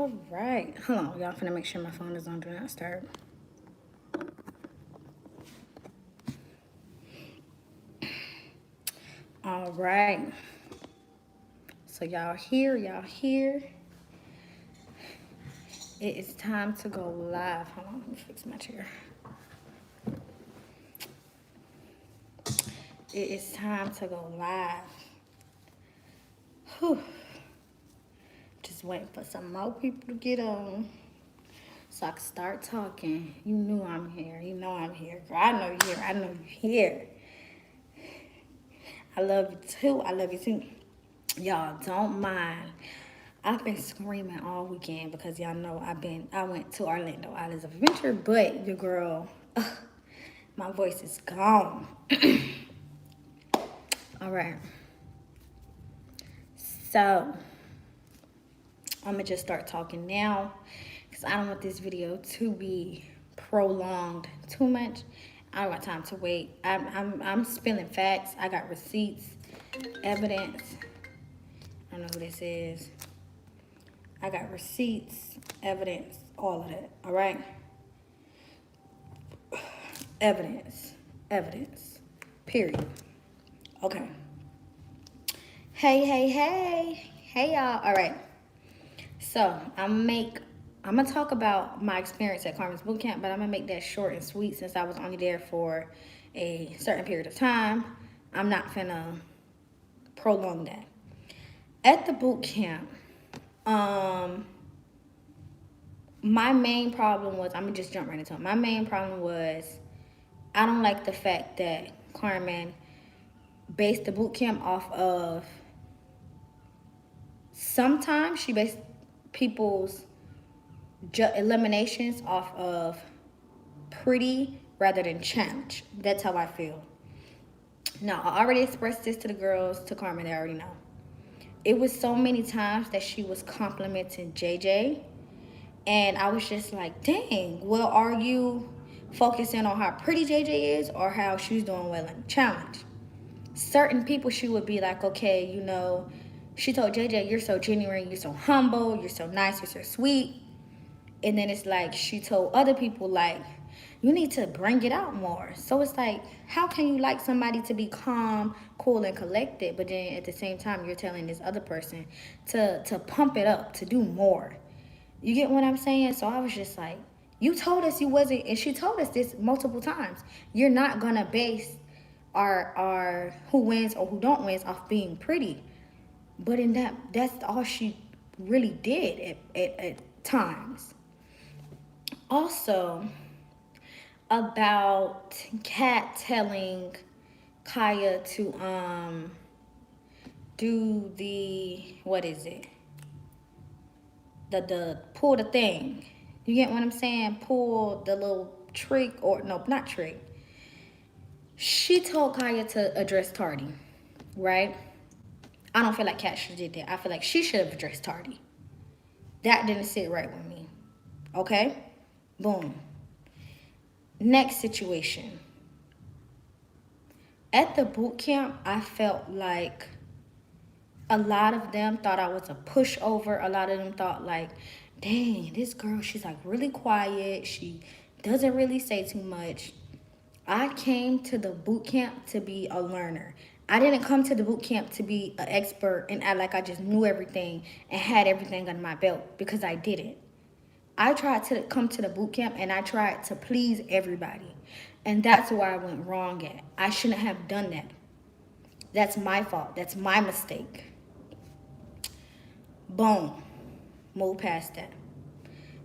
All right, hold on, y'all. Finna make sure my phone is on Do Not Disturb. All right, so y'all here. It is time to go live. Hold on, let me fix my chair. It is time to go live. Whew. Just waiting for some more people to get on so I can start talking. You knew I'm here. You know I'm here. Girl, I know you're here. I know you're here. I love you too. I love you too. Y'all don't mind. I've been screaming all weekend because y'all know I went to Orlando Islands of Adventure, but your girl, my voice is gone. All right. So I'm gonna just start talking now because I don't want this video to be prolonged too much. I don't got time to wait. I'm spilling facts. I got receipts, evidence. I don't know who this is. I got receipts, evidence, all of that. All right. Evidence. Period. Okay. Hey y'all. All right. So I'm gonna talk about my experience at Carmen's Boot Camp, but I'm gonna make that short and sweet since I was only there for a certain period of time. I'm not gonna prolong that. At the boot camp, my main problem was, I'm gonna just jump right into it. My main problem was I don't like the fact that Carmen based the boot camp off of, sometimes she based people's eliminations off of pretty rather than challenge. That's how I feel. Now, I already expressed this to the girls, to Carmen, they already know. It was so many times that she was complimenting JJ, and I was just like, dang, well, are you focusing on how pretty JJ is or how she's doing well in the challenge? Certain people, she would be like, okay, you know, she told JJ, you're so genuine, you're so humble, you're so nice, you're so sweet. And then it's like she told other people, like, you need to bring it out more. So it's like, how can you like somebody to be calm, cool, and collected, but then at the same time you're telling this other person to pump it up, to do more? You get what I'm saying? So I was just like, you told us you wasn't, and she told us this multiple times. You're not gonna base our who wins or who don't wins off being pretty. But in that's all she really did at times. Also, about Kat telling Kaya to do the, what is it? The pull the thing. You get what I'm saying? Pull the little trick, or no, not trick. She told Kaya to address Tardy, right? I don't feel like Kat should have did that. I feel like she should have addressed Tardy. That didn't sit right with me. Okay? Boom. Next situation. At the boot camp, I felt like a lot of them thought I was a pushover. A lot of them thought like, dang, this girl, she's like really quiet. She doesn't really say too much. I came to the boot camp to be a learner. I didn't come to the boot camp to be an expert and act like I just knew everything and had everything under my belt, because I didn't. I tried to come to the boot camp and I tried to please everybody. And that's where I went wrong at. I shouldn't have done that. That's my fault. That's my mistake. Boom. Move past that.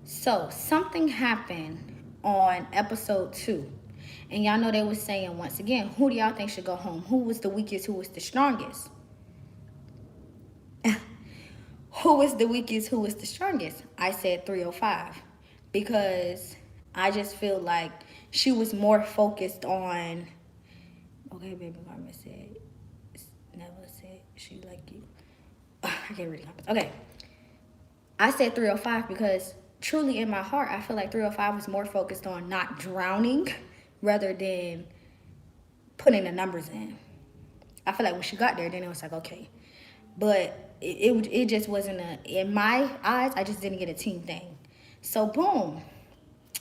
So something happened on episode 2. And y'all know they was saying, once again, who do y'all think should go home? Who was the weakest? Who was the strongest? Who was the weakest? Who was the strongest? I said 305 because I just feel like she was more focused on, okay, baby mama said, never said she like you. I can't read comments. Okay. I said 305 because truly in my heart, I feel like 305 was more focused on not drowning rather than putting the numbers in. I feel like when she got there, then it was like, okay. But it just wasn't in my eyes, I just didn't get a team thing. So boom,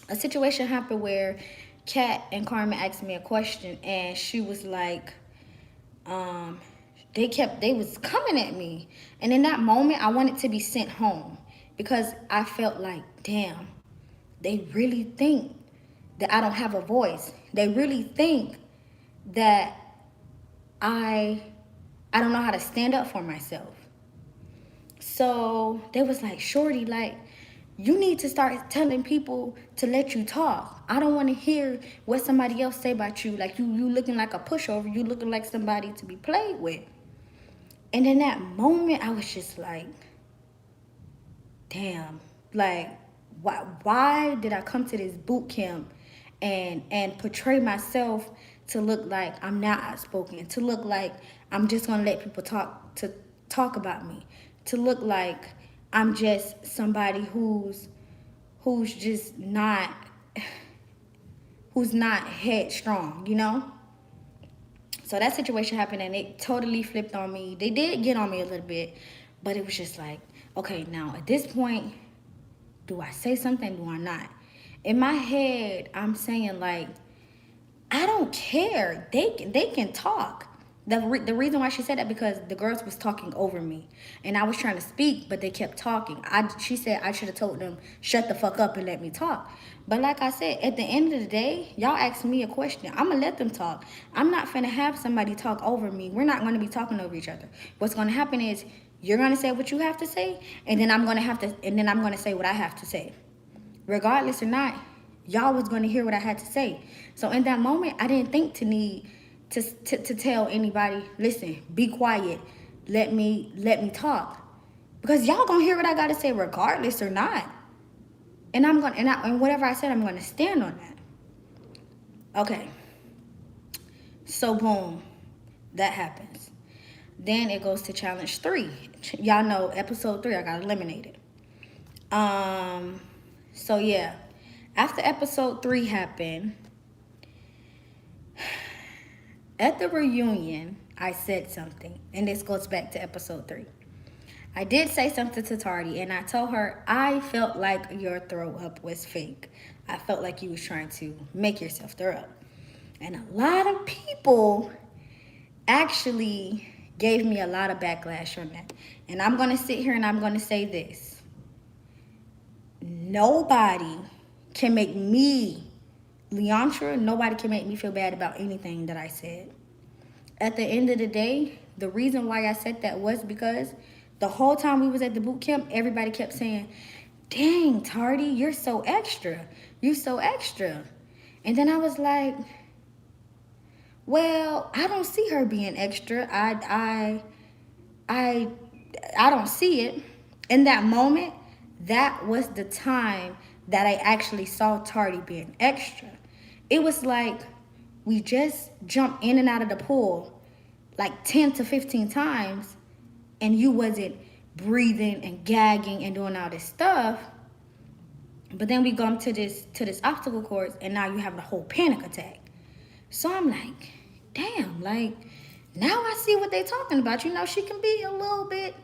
a situation happened where Kat and Carmen asked me a question, and she was like, um, they was coming at me, and in that moment, I wanted to be sent home because I felt like, damn, they really think that I don't have a voice. They really think that I I don't know how to stand up for myself. So they was like, Shorty, like, you need to start telling people to let you talk. I don't want to hear what somebody else say about you. Like, you looking like a pushover. You looking like somebody to be played with. And in that moment, I was just like, damn, like, why did I come to this boot camp and portray myself to look like I'm not outspoken, to look like I'm just gonna let people talk about me, to look like I'm just somebody who's just not who's not headstrong, you know? So that situation happened and it totally flipped on me. They did get on me a little bit, but it was just like, okay, now at this point, do I say something? Do I not? In my head, I'm saying like, I don't care. They can talk. The reason why she said that because the girls was talking over me, and I was trying to speak, but they kept talking. She said I should have told them shut the fuck up and let me talk. But like I said, at the end of the day, y'all asked me a question. I'm gonna let them talk. I'm not finna have somebody talk over me. We're not gonna be talking over each other. What's gonna happen is you're gonna say what you have to say, and then I'm gonna say what I have to say. Regardless or not, y'all was going to hear what I had to say. So in that moment, I didn't think to need to tell anybody, listen, be quiet, let me talk, because y'all gonna hear what I gotta say regardless or not. And and whatever I said, I'm gonna stand on that. Okay. So boom, that happens. Then it goes to challenge 3. Y'all know episode 3, I got eliminated. So yeah, after episode 3 happened, at the reunion, I said something, and this goes back to episode 3. I did say something to Tardy, and I told her I felt like your throw up was fake. I felt like you was trying to make yourself throw up. And a lot of people actually gave me a lot of backlash on that. And I'm going to sit here and I'm going to say this. Nobody can make me, Leontra, nobody can make me feel bad about anything that I said. At the end of the day, the reason why I said that was because the whole time we was at the boot camp, everybody kept saying, dang, Tardy, you're so extra. You're so extra. And then I was like, well, I don't see her being extra. I don't see it. In that moment, that was the time that I actually saw Tardy being extra. It was like we just jumped in and out of the pool like 10 to 15 times, and you wasn't breathing and gagging and doing all this stuff. But then we come to this obstacle course, and now you have the whole panic attack. So I'm like, damn, like, now I see what they talking about. You know, she can be a little bit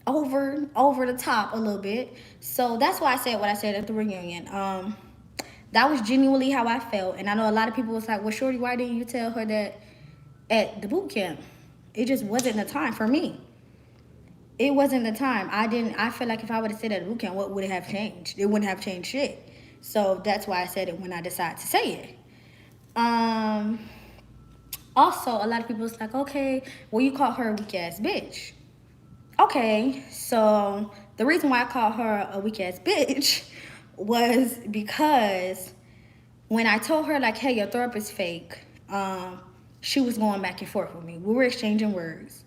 over the top a little bit. So that's why I said what I said at the reunion. That was genuinely how I felt. And I know a lot of people was like, well, Shorty, why didn't you tell her that at the boot camp? It just wasn't the time for me. It wasn't the time. I feel like if I would have said at the boot camp, what would it have changed? It wouldn't have changed shit. So that's why I said it when I decided to say it. Also, a lot of people was like, okay, well, you call her a weak ass bitch. Okay, so the reason why I called her a weak ass bitch was because when I told her like, hey, your throw up is fake, she was going back and forth with me. We were exchanging words.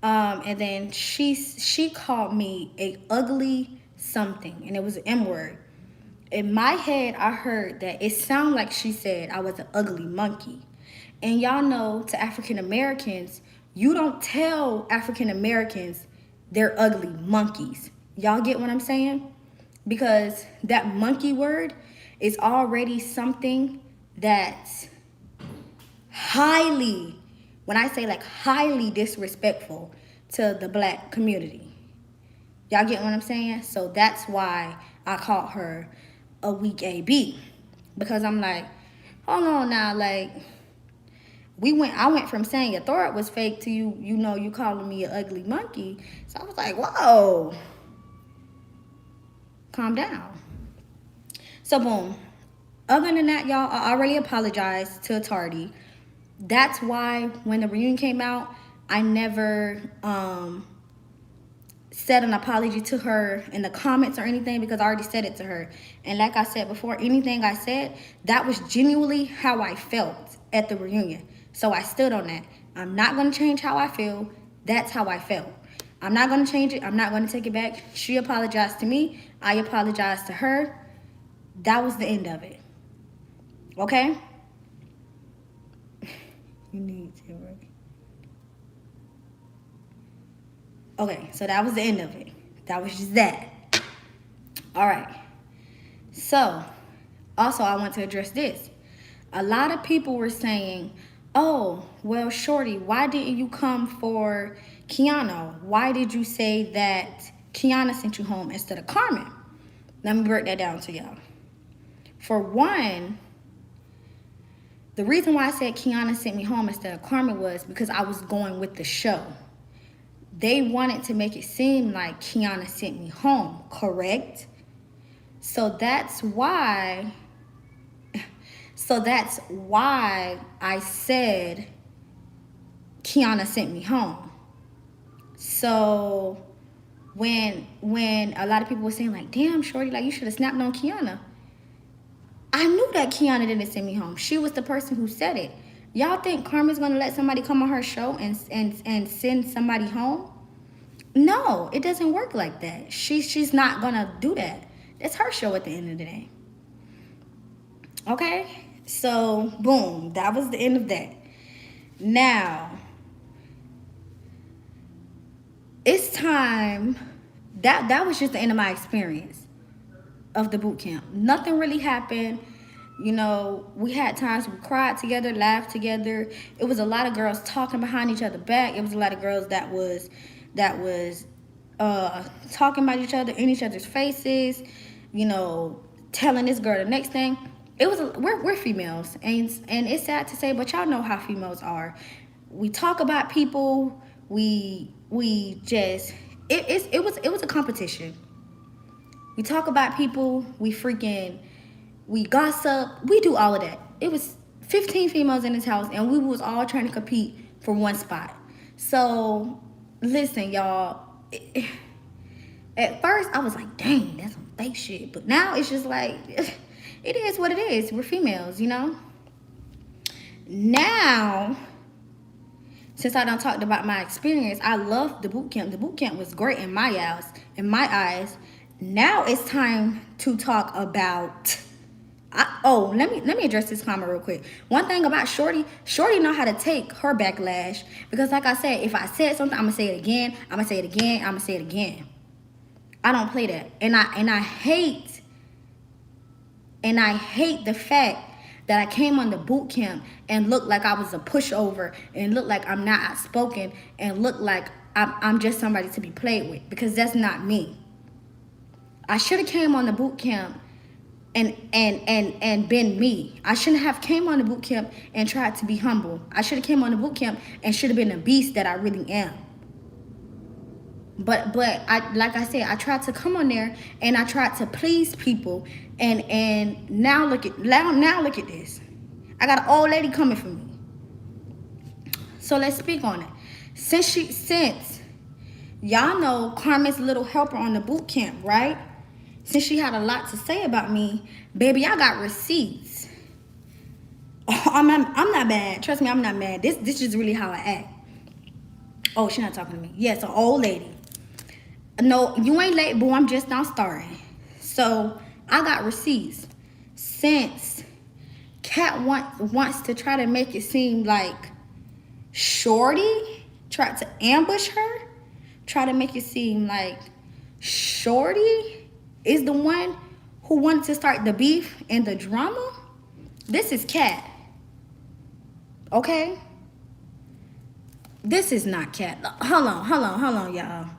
And then she called me a ugly something, and it was an M word. In my head, I heard that it sounded like she said I was an ugly monkey. And y'all know, to African Americans, you don't tell African Americans they're ugly monkeys. Y'all get what I'm saying? Because that monkey word is already something that's highly, when I say like highly disrespectful to the black community. Y'all get what I'm saying? So that's why I called her a weak AB. Because I'm like, hold on now, like, I went from saying your throat was fake to you calling me an ugly monkey. So I was like, whoa, calm down. So boom. Other than that, y'all, I already apologized to Tardy. That's why when the reunion came out, I never said an apology to her in the comments or anything, because I already said it to her. And like I said before, anything I said, that was genuinely how I felt at the reunion. So I stood on that. I'm not going to change how I feel. That's how I felt. I'm not going to change it. I'm not going to take it back. She apologized to me. I apologized to her. That was the end of it. Okay? You need to, right? Okay, so that was the end of it. That was just that. All right. So, also I want to address this. A lot of people were saying, oh, well, Shorty, why didn't you come for Kiana? Why did you say that Kiana sent you home instead of Carmen? Let me break that down to y'all. For one, the reason why I said Kiana sent me home instead of Carmen was because I was going with the show. They wanted to make it seem like Kiana sent me home, correct? So that's why I said Kiana sent me home. So when a lot of people were saying like, damn, Shorty, like you should have snapped on Kiana. I knew that Kiana didn't send me home. She was the person who said it. Y'all think Carmen's gonna let somebody come on her show and send somebody home? No, it doesn't work like that. She's not gonna do that. It's her show at the end of the day. Okay? So, boom, that was the end of that. Now, it's time. That was just the end of my experience of the boot camp. Nothing really happened. You know, we had times we cried together, laughed together. It was a lot of girls talking behind each other back. It was a lot of girls that was talking about each other in each other's faces, you know, telling this girl the next thing. It was we're females, and it's sad to say, but y'all know how females are. We talk about people. We just it was a competition. We talk about people. We gossip. We do all of that. It was 15 females in this house, and we was all trying to compete for one spot. So listen, y'all. At first, I was like, dang, that's some fake shit. But now it's just like, it is what it is. We're females, you know? Now, since I done talked about my experience, I love the boot camp. The boot camp was great in my eyes. Now it's time to talk about... let me address this comment real quick. One thing about Shorty know how to take her backlash, because like I said, if I said something, I'm gonna say it again. I'm gonna say it again. I'm gonna say it again. I don't play that, and I hate the fact that I came on the boot camp and looked like I was a pushover, and looked like I'm not outspoken, and looked like I'm just somebody to be played with, because that's not me. I should have came on the boot camp and been me. I shouldn't have came on the boot camp and tried to be humble. I should have came on the boot camp and should have been the beast that I really am. But like I said, I tried to come on there and I tried to please people, and now look at this. I got an old lady coming for me. So let's speak on it. Since y'all know Carmen's little helper on the boot camp, right? Since she had a lot to say about me, baby, I got receipts. I'm not mad. Trust me, I'm not mad. This is really how I act. Oh, she's not talking to me. Yes, an old lady. No, you ain't late, boo. I'm just now starting. So I got receipts. Since Cat wants to try to make it seem like Shorty tried to ambush her, try to make it seem like Shorty is the one who wanted to start the beef and the drama. This is Cat. Okay? This is not Cat. Hold on, y'all.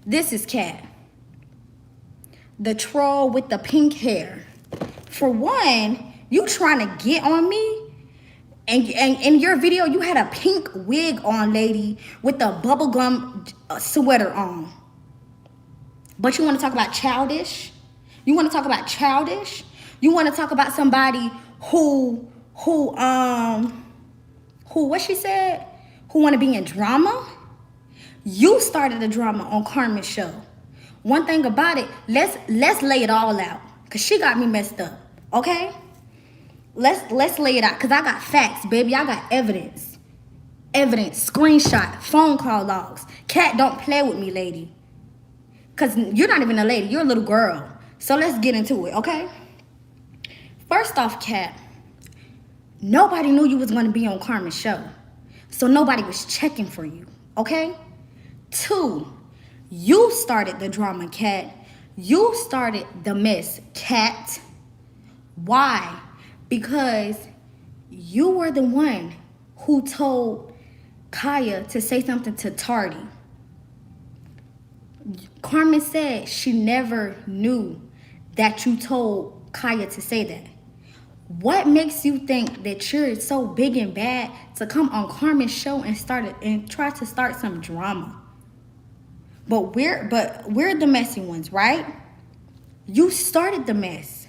This is Cat. The troll with the pink hair. For one, you trying to get on me? And in your video, you had a pink wig on, lady, with a bubblegum sweater on. But you want to talk about childish? You want to talk about childish? You want to talk about somebody who, what she said? Who want to be in drama? You started the drama on Carmen's show. One thing about it, let's lay it all out, cause she got me messed up. Okay? Let's lay it out, cause I got facts, baby. I got evidence, screenshot, phone call logs. Cat, don't play with me, lady. Cause you're not even a lady, you're a little girl. So let's get into it, okay? First off, Cat, nobody knew you was gonna be on Carmen's show, so nobody was checking for you, okay? 2, you started the drama, Cat. You started the mess, Cat. Why? Because you were the one who told Kaya to say something to Tardy. Carmen said she never knew that you told Kaya to say that. What makes you think that you're so big and bad to come on Carmen's show and try to start some drama? But we're the messy ones, right? You started the mess.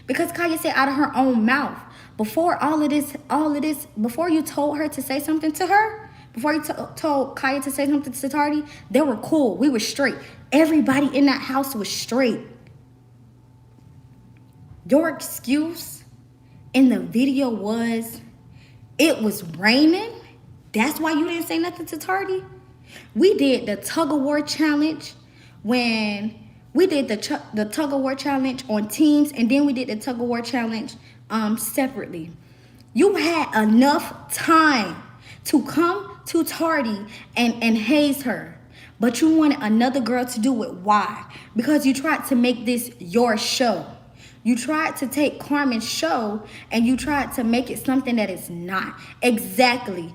Because Kaya said out of her own mouth, before all of this, before you told her to say something to her, before you told Kaya to say something to Tardy, they were cool. We were straight. Everybody in that house was straight. Your excuse in the video was, it was raining. That's why you didn't say nothing to Tardy. We did the tug of war challenge when we did the tug of war challenge on teams, and then we did the tug of war challenge separately. You had enough time to come to Tardy and haze her, but you wanted another girl to do it. Why? Because you tried to make this your show. You tried to take Carmen's show and you tried to make it something that it's not. Exactly.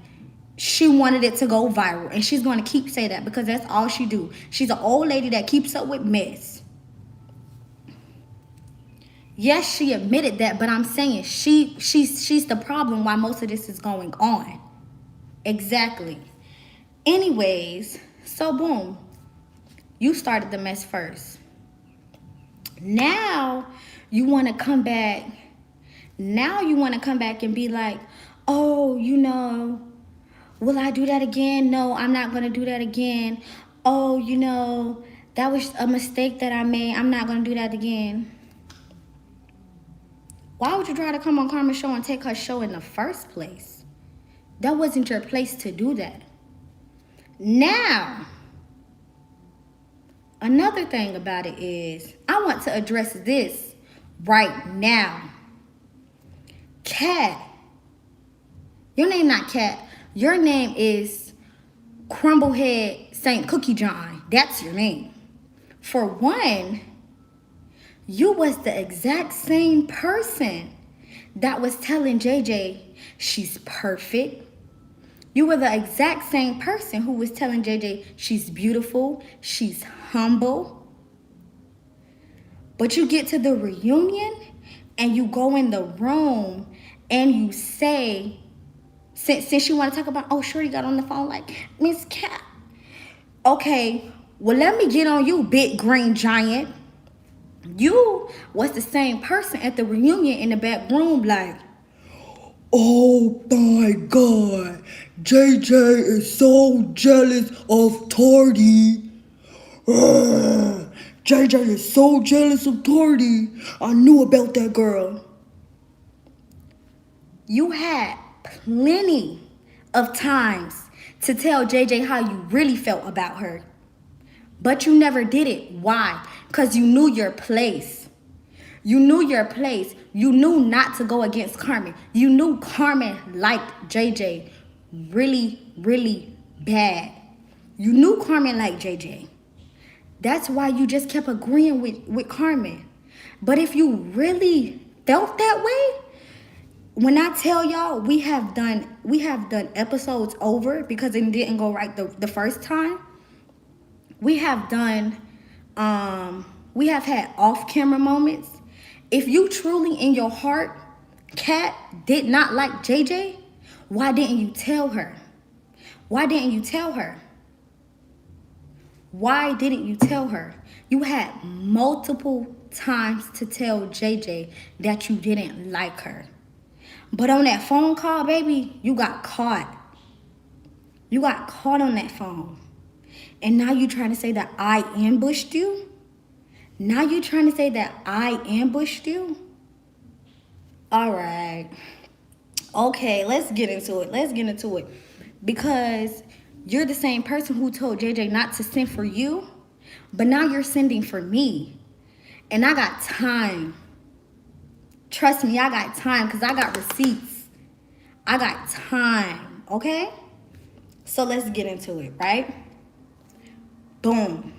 She wanted it to go viral, and she's going to keep saying that because that's all she do. She's an old lady that keeps up with mess. Yes, she admitted that, but I'm saying she's the problem why most of this is going on. Exactly. Anyways, so boom, you started the mess first. Now you want to come back. Now you want to come back and be like, oh, you know, will I do that again? No, I'm not going to do that again. Oh, you know, that was a mistake that I made. I'm not going to do that again. Why would you try to come on Carmen's show and take her show in the first place? That wasn't your place to do that. Now, another thing about it is, I want to address this right now. Cat. Your name not Cat. Your name is Crumblehead St. Cookie John. That's your name. For one, you was the exact same person that was telling JJ she's perfect. You were the exact same person who was telling JJ she's beautiful, she's humble. But you get to the reunion and you go in the room and you say, since you want to talk about, oh, Shorty got on the phone like, Miss Cat. Okay, well, let me get on you, big green giant. You was the same person at the reunion in the back room like, oh my God, JJ is so jealous of Tardy. JJ is so jealous of Tardy. I knew about that girl. You had plenty of times to tell JJ how you really felt about her. But you never did it. Why? Because you knew your place. You knew your place. You knew not to go against Carmen. You knew Carmen liked JJ really, really bad. You knew Carmen liked JJ. That's why you just kept agreeing with Carmen. But if you really felt that way, when I tell y'all we have done episodes over because it didn't go right the first time. We have done we have had off-camera moments. If you truly in your heart, Cat did not like JJ, why didn't you tell her? Why didn't you tell her? Why didn't you tell her? You had multiple times to tell JJ that you didn't like her. But on that phone call, baby, you got caught. You got caught on that phone. And now you trying to say that I ambushed you? Now you trying to say that I ambushed you? All right. Okay, let's get into it. Let's get into it. Because you're the same person who told JJ not to send for you, but now you're sending for me. And I got time. Trust me, I got time because I got receipts. I got time, okay? So let's get into it, right? Boom.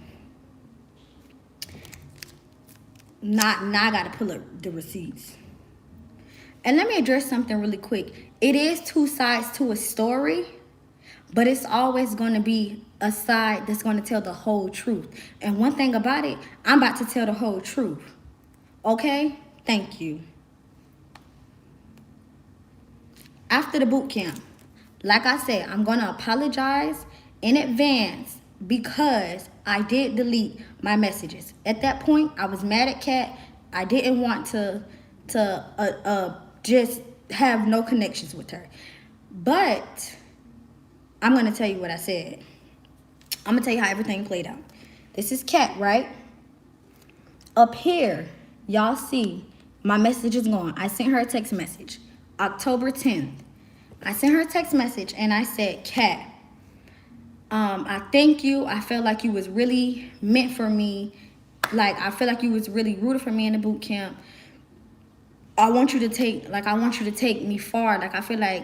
Now I gotta pull up the receipts. And let me address something really quick. It is two sides to a story, but it's always going to be a side that's going to tell the whole truth. And one thing about it, I'm about to tell the whole truth. Okay? Thank you. After the boot camp, like I said, I'm going to apologize in advance because I did delete my messages. At that point, I was mad at Kat. I didn't want to just have no connections with her. But I'm going to tell you what I said. I'm going to tell you how everything played out. This is Kat, right? Up here, y'all see my message is gone. I sent her a text message. October 10th. I sent her a text message and I said, Kat, I thank you. I felt like you was really meant for me. Like, I feel like you was really rooted for me in the boot camp. I want you to take me far. Like, I feel like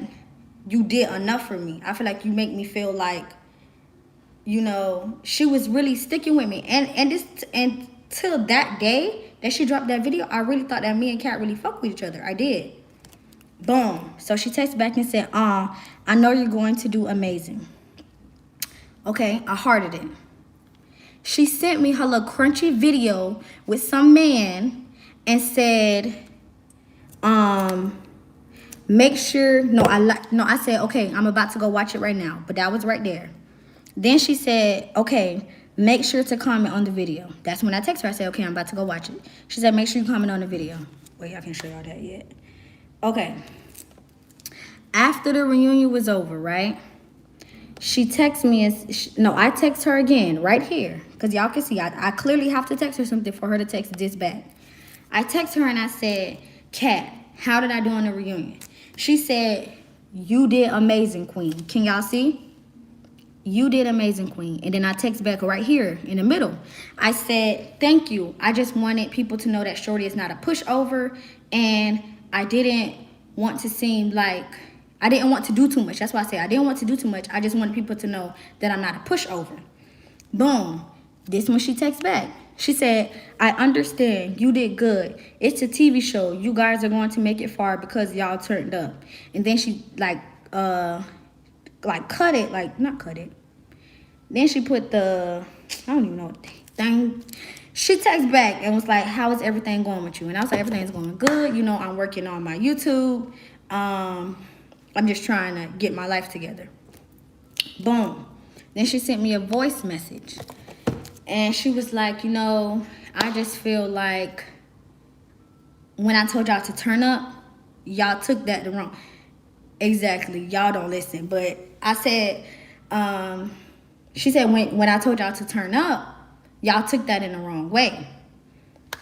you did enough for me. I feel like you make me feel like, you know, she was really sticking with me. And till that day that she dropped that video, I really thought that me and Kat really fucked with each other. I did. Boom. So she texted back and said, I know you're going to do amazing. Okay, I hearted it. She sent me her little crunchy video with some man and said, make sure, I said, okay, I'm about to go watch it right now. But that was right there. Then she said, okay, make sure to comment on the video. That's when I texted her. I said, okay, I'm about to go watch it. She said, make sure you comment on the video. Wait, I can't show y'all that yet. Okay. After the reunion was over, right? She texted me, I text her again right here. Because y'all can see, I clearly have to text her something for her to text this back. I text her and I said, Kat, how did I do on the reunion? She said, you did amazing, queen. Can y'all see? You did amazing, queen. And then I text back right here in the middle. I said, thank you. I just wanted people to know that Shorty is not a pushover. And I didn't want to seem like, I didn't want to do too much. That's why I said I didn't want to do too much. I just wanted people to know that I'm not a pushover. Boom. This one she texts back. She said, I understand. You did good. It's a TV show. You guys are going to make it far because y'all turned up. And then she cut it, not cut it. Then she put I don't even know what thing. She texted back and was like, how is everything going with you? And I was like, everything's going good. You know, I'm working on my YouTube. I'm just trying to get my life together. Boom. Then she sent me a voice message. And she was like, you know, I just feel like when I told y'all to turn up, y'all took that the wrong. Exactly. Y'all don't listen. But I said, she said when I told y'all to turn up, y'all took that in the wrong way.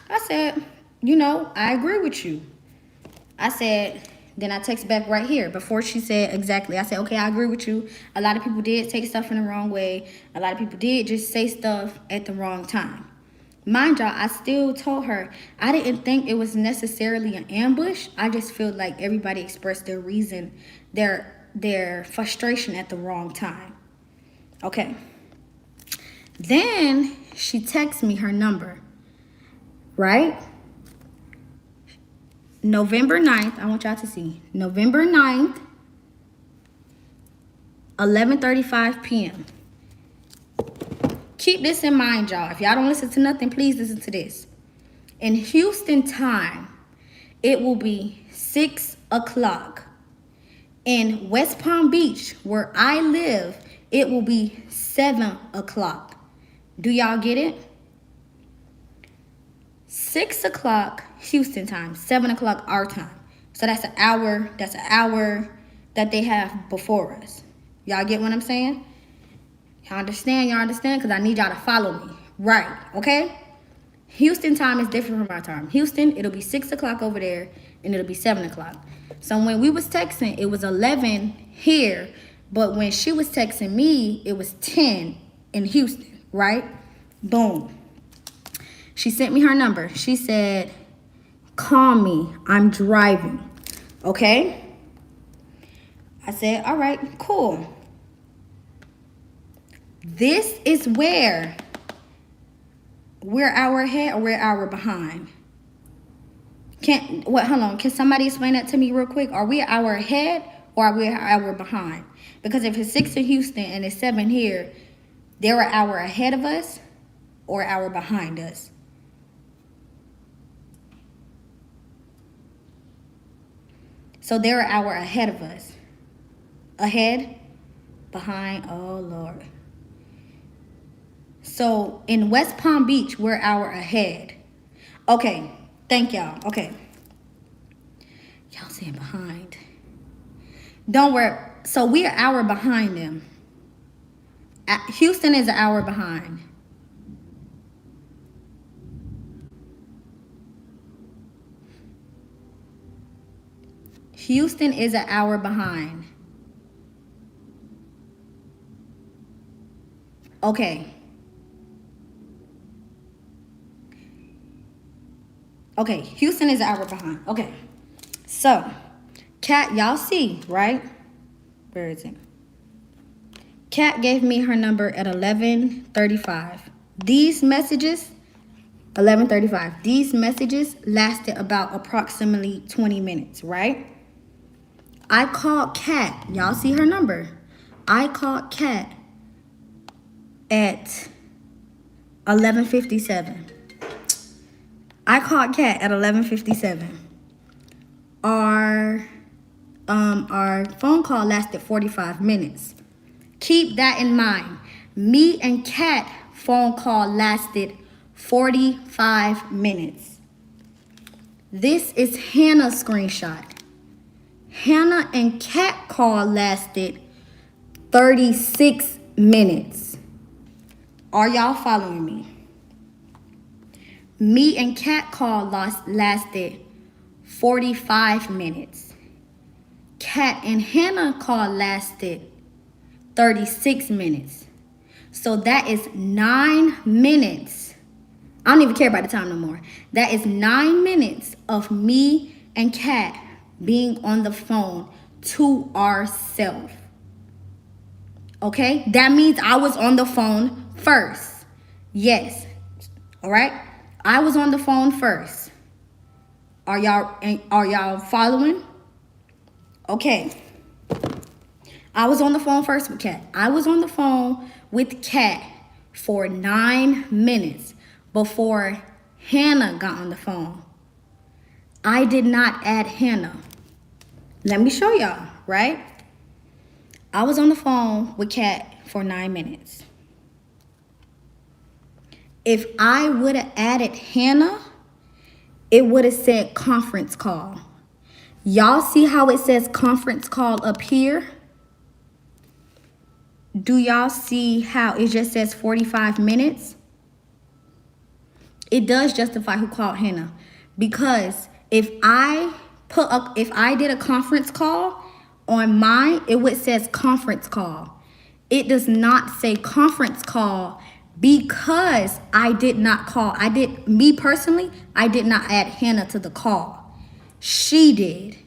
I said, you know, I agree with you. I said, then I text back right here before she said exactly. I said, okay, I agree with you. A lot of people did take stuff in the wrong way. A lot of people did just say stuff at the wrong time. Mind y'all, I still told her I didn't think it was necessarily an ambush. I just feel like everybody expressed their reason, their frustration at the wrong time. Okay. Then she texts me her number, right? November 9th. I want y'all to see. November 9th, 11:35 p.m. Keep this in mind, y'all. If y'all don't listen to nothing, please listen to this. In Houston time, it will be 6 o'clock. In West Palm Beach, where I live, it will be 7 o'clock. Do y'all get it? 6 o'clock Houston time, 7 o'clock our time. So that's an hour that they have before us. Y'all get what I'm saying? Y'all understand? Y'all understand? Because I need y'all to follow me. Right, okay? Houston time is different from our time. Houston, it'll be 6 o'clock over there, and it'll be 7 o'clock. So when we was texting, it was 11 here, but when she was texting me, it was 10 in Houston, right? Boom. She sent me her number. She said, call me, I'm driving, okay? I said, all right, cool. This is where we're an hour ahead or we're an hour behind. Hold on, can somebody explain that to me real quick? Are we an hour ahead or are we an hour behind? Because if it's 6 in Houston and it's 7 here, they're an hour ahead of us or an hour behind us. So they're an hour ahead of us. Ahead, behind, oh Lord. So in West Palm Beach, we're an hour ahead. Okay, thank y'all. Okay. Y'all saying behind. Don't worry. So we're an hour behind them. Houston is an hour behind. Houston is an hour behind. Okay. Okay, Houston is an hour behind. Okay. So, Cat, y'all see, right? Where is it? Cat gave me her number at 11:35. These messages, 11:35. These messages lasted about approximately 20 minutes, right? I called Cat. Y'all see her number. I called Cat at 11:57. I called Cat at 11:57. Our phone call lasted 45 minutes. Keep that in mind. Me and Cat phone call lasted 45 minutes. This is Hannah's screenshot. Hannah and Cat call lasted 36 minutes. Are y'all following me? Me and Cat call lasted 45 minutes. Cat and Hannah call lasted 36 minutes. So that is 9 minutes. I don't even care about the time no more. That is 9 minutes of me and Cat being on the phone to ourselves. Okay? That means I was on the phone first. Yes. All right? I was on the phone first. Are y'all following? Okay. I was on the phone first with Cat. I was on the phone with Cat for 9 minutes before Hannah got on the phone. I did not add Hannah. Let me show y'all, right? I was on the phone with Cat for 9 minutes. If I would have added Hannah, it would have said conference call. Y'all see how it says conference call up here? Do y'all see how it just says 45 minutes? It does justify who called Hannah. Because if I did a conference call on mine, it would says conference call. It does not say conference call because I did not call. Me personally, I did not add Hannah to the call. She did.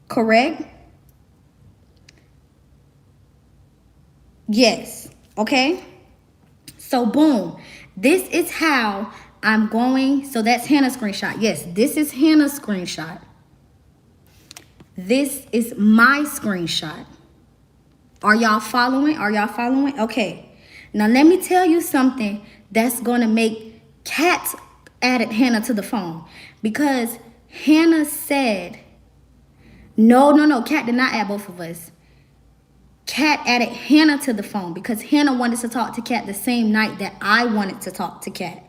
Correct? Yes. Okay? So boom. This is how I'm going, so that's Hannah's screenshot. Yes, this is Hannah's screenshot. This is my screenshot. Are y'all following? Are y'all following? Okay. Now let me tell you something that's going to make Cat added Hannah to the phone. Because Hannah said, no, Cat did not add both of us. Cat added Hannah to the phone because Hannah wanted to talk to Cat the same night that I wanted to talk to Cat.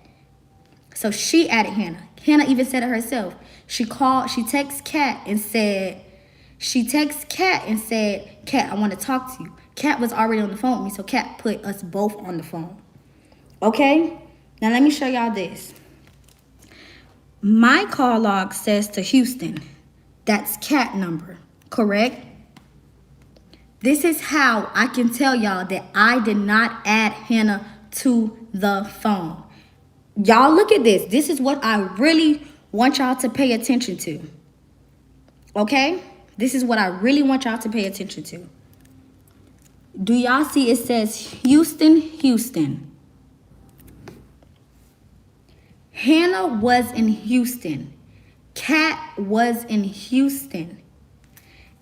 So she added Hannah. Hannah even said it herself. She texted Cat and said, Cat, I want to talk to you. Cat was already on the phone with me, so Cat put us both on the phone. Okay? Now let me show y'all this. My call log says to Houston. That's Cat number, correct? This is how I can tell y'all that I did not add Hannah to the phone. Y'all look at this. This is what I really want y'all to pay attention to. Okay? This is what I really want y'all to pay attention to. Do y'all see it says Houston, Houston? Hannah was in Houston. Cat was in Houston.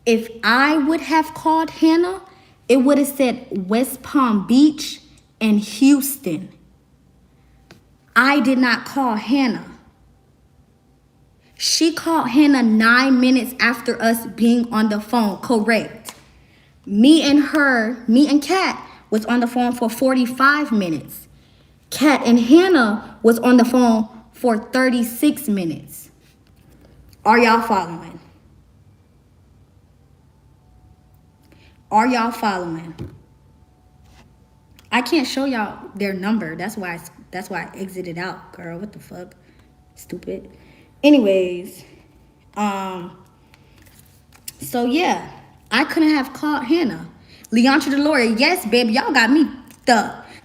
If I would have called Hannah, it would have said West Palm Beach and Houston. I did not call Hannah. She called Hannah 9 minutes after us being on the phone, correct. Me and Cat was on the phone for 45 minutes. Cat and Hannah was on the phone for 36 minutes. Are y'all following? Are y'all following? I can't show y'all their number. That's why I exited out, girl. What the fuck? Stupid. Anyways, so yeah, I couldn't have called Hannah. Leontra Deloria, yes, baby, y'all got me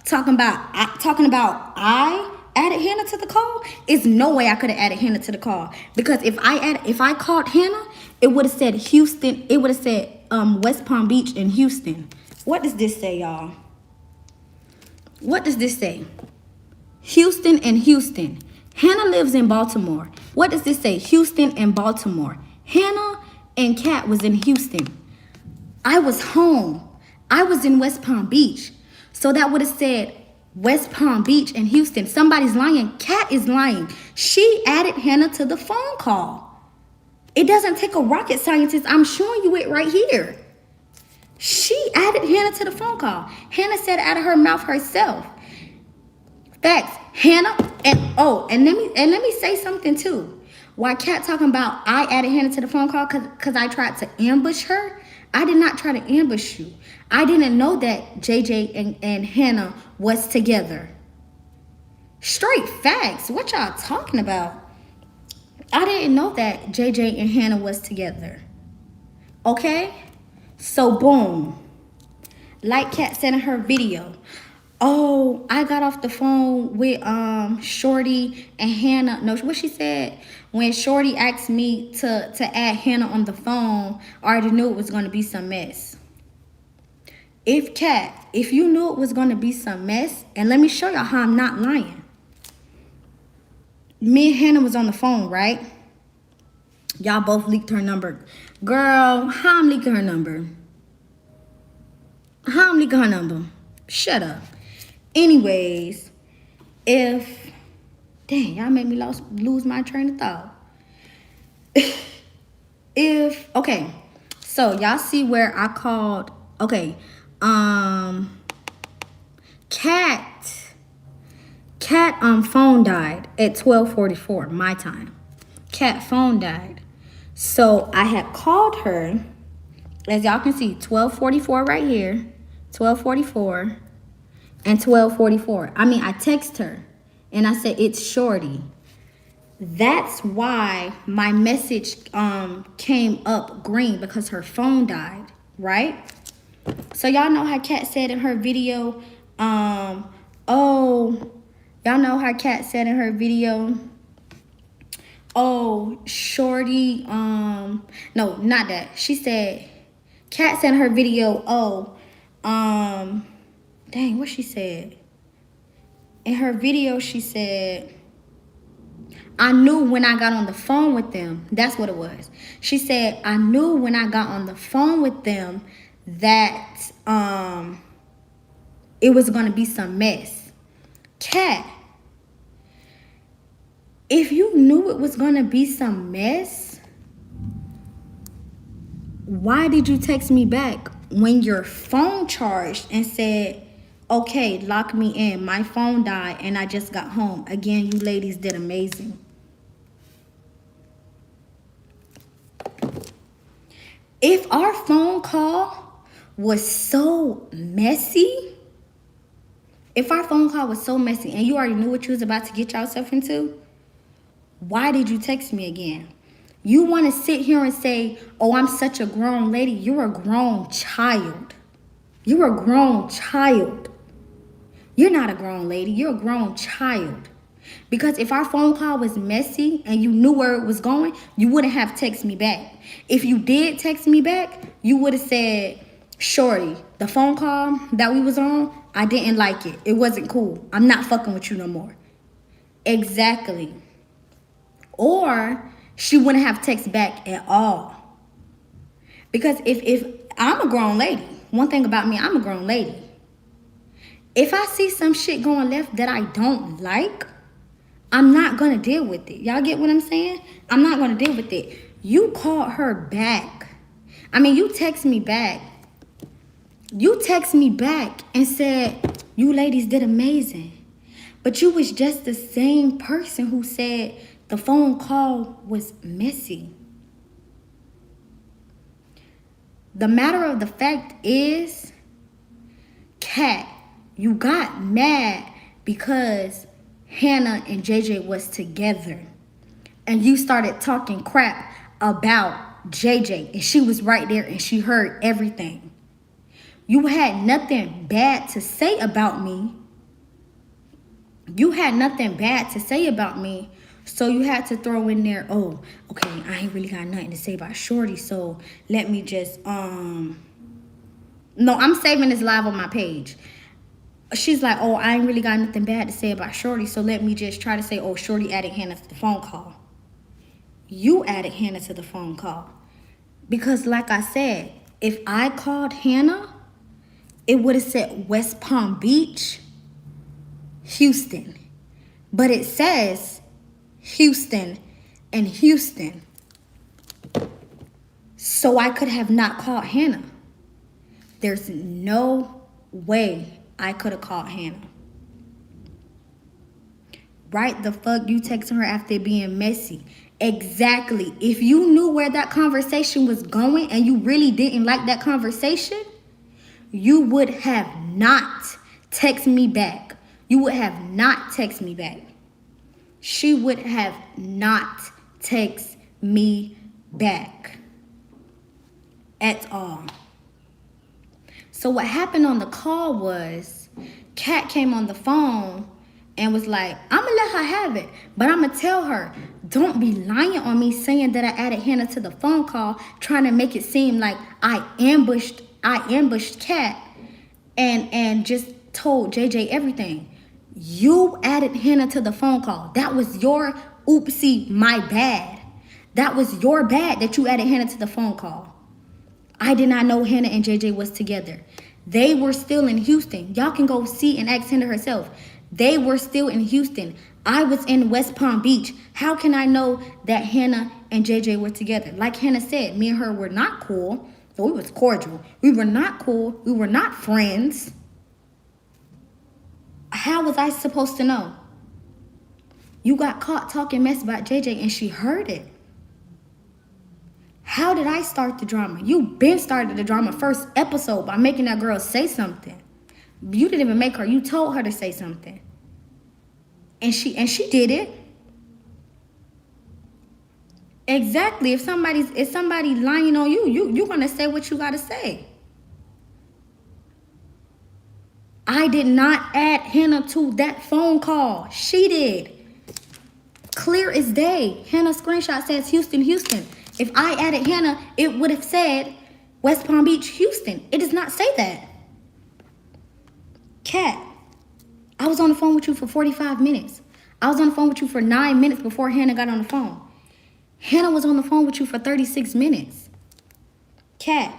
talking about I added Hannah to the call. It's no way I could have added Hannah to the call, because if I called Hannah, it would have said Houston. It would have said West Palm Beach and Houston. What does this say, y'all? What does this say? Houston and Houston. Hannah lives in Baltimore. What does this say? Houston and Baltimore. Hannah and Cat was in Houston. I was home. I was in West Palm Beach. So that would have said West Palm Beach and Houston. Somebody's lying. Cat is lying. She added Hannah to the phone call. It doesn't take a rocket scientist. I'm showing you it right here. She added Hannah to the phone call. Hannah said it out of her mouth herself. Facts. Hannah, and let me say something too. Why Cat talking about I added Hannah to the phone call because I tried to ambush her? I did not try to ambush you. I didn't know that JJ and Hannah was together. Straight facts. What y'all talking about? I didn't know that JJ and Hannah was together. Okay? So boom. Like Cat said in her video. Oh, I got off the phone with Shorty and Hannah. No, what she said, when Shorty asked me to add Hannah on the phone, I already knew it was going to be some mess. If you knew it was going to be some mess, and let me show y'all how I'm not lying. Me and Hannah was on the phone, right? Y'all both leaked her number. Girl, how I'm leaking her number? How I'm leaking her number? Shut up. Anyways, dang, y'all made me lose my train of thought. Okay, so y'all see where I called, okay, Cat phone died at 12:44 my time. Cat phone died. So I had called her, as y'all can see, 12:44 right here, 12:44 and 12:44. I text her and I said, it's Shorty. That's why my message came up green, because her phone died, right? So y'all know how Cat said in her video, y'all know how Cat said in her video, Shorty, no, not that. She said, Cat said in her video, dang, what she said? In her video, she said, I knew when I got on the phone with them. That's what it was. She said, I knew when I got on the phone with them that it was going to be some mess. Cat, if you knew it was going to be some mess, why did you text me back when your phone charged and said, okay, lock me in. My phone died and I just got home. Again, you ladies did amazing. If our phone call was so messy, and you already knew what you was about to get yourself into, why did you text me again? You want to sit here and say, oh, I'm such a grown lady. You're a grown child. You're a grown child. You're not a grown lady. You're a grown child. Because if our phone call was messy and you knew where it was going, you wouldn't have texted me back. If you did text me back, you would have said, Shorty, the phone call that we was on, I didn't like it. It wasn't cool. I'm not fucking with you no more. Exactly. Or she wouldn't have texted back at all. Because if I'm a grown lady, one thing about me, I'm a grown lady. If I see some shit going left that I don't like, I'm not going to deal with it. Y'all get what I'm saying? I'm not going to deal with it. You called her back. You text me back. You text me back and said, you ladies did amazing. But you was just the same person who said the phone call was messy. The matter of the fact is, Cat, you got mad because Hannah and JJ was together. And you started talking crap about JJ. And she was right there and she heard everything. You had nothing bad to say about me. So you had to throw in there, oh, okay, I ain't really got nothing to say about Shorty, so let me just, No, I'm saving this live on my page. She's like, oh, I ain't really got nothing bad to say about Shorty, so let me just try to say, oh, Shorty added Hannah to the phone call. You added Hannah to the phone call. Because like I said, if I called Hannah, it would have said West Palm Beach, Houston. But it says Houston and Houston. So I could have not called Hannah. There's no way I could have called Hannah. Right the fuck you texting her after being messy. Exactly. If you knew where that conversation was going and you really didn't like that conversation, you would have not texted me back. She would have not texted me back at all. So what happened on the call was Kat came on the phone and was like, I'm gonna let her have it, but I'm gonna tell her, don't be lying on me saying that I added Hannah to the phone call, trying to make it seem like I ambushed Kat and just told JJ everything. You added Hannah to the phone call. That was your oopsie, my bad. That was your bad that you added Hannah to the phone call. I did not know Hannah and JJ was together. They were still in Houston. Y'all can go see and ask Hannah herself. They were still in Houston. I was in West Palm Beach. How can I know that Hannah and JJ were together? Like Hannah said, me and her were not cool. So we was cordial. We were not cool. We were not friends. How was I supposed to know? You got caught talking mess about JJ and she heard it. How did I start the drama? You been started the drama first episode by making that girl say something. You didn't even make her. You told her to say something. And she did it. Exactly. If somebody's lying on you're gonna say what you gotta say. I did not add Hannah to that phone call. She did. Clear as day. Hannah's screenshot says Houston, Houston. If I added Hannah, it would have said West Palm Beach, Houston. It does not say that. Kat, I was on the phone with you for 45 minutes. I was on the phone with you for 9 minutes before Hannah got on the phone. Hannah was on the phone with you for 36 minutes. Cat,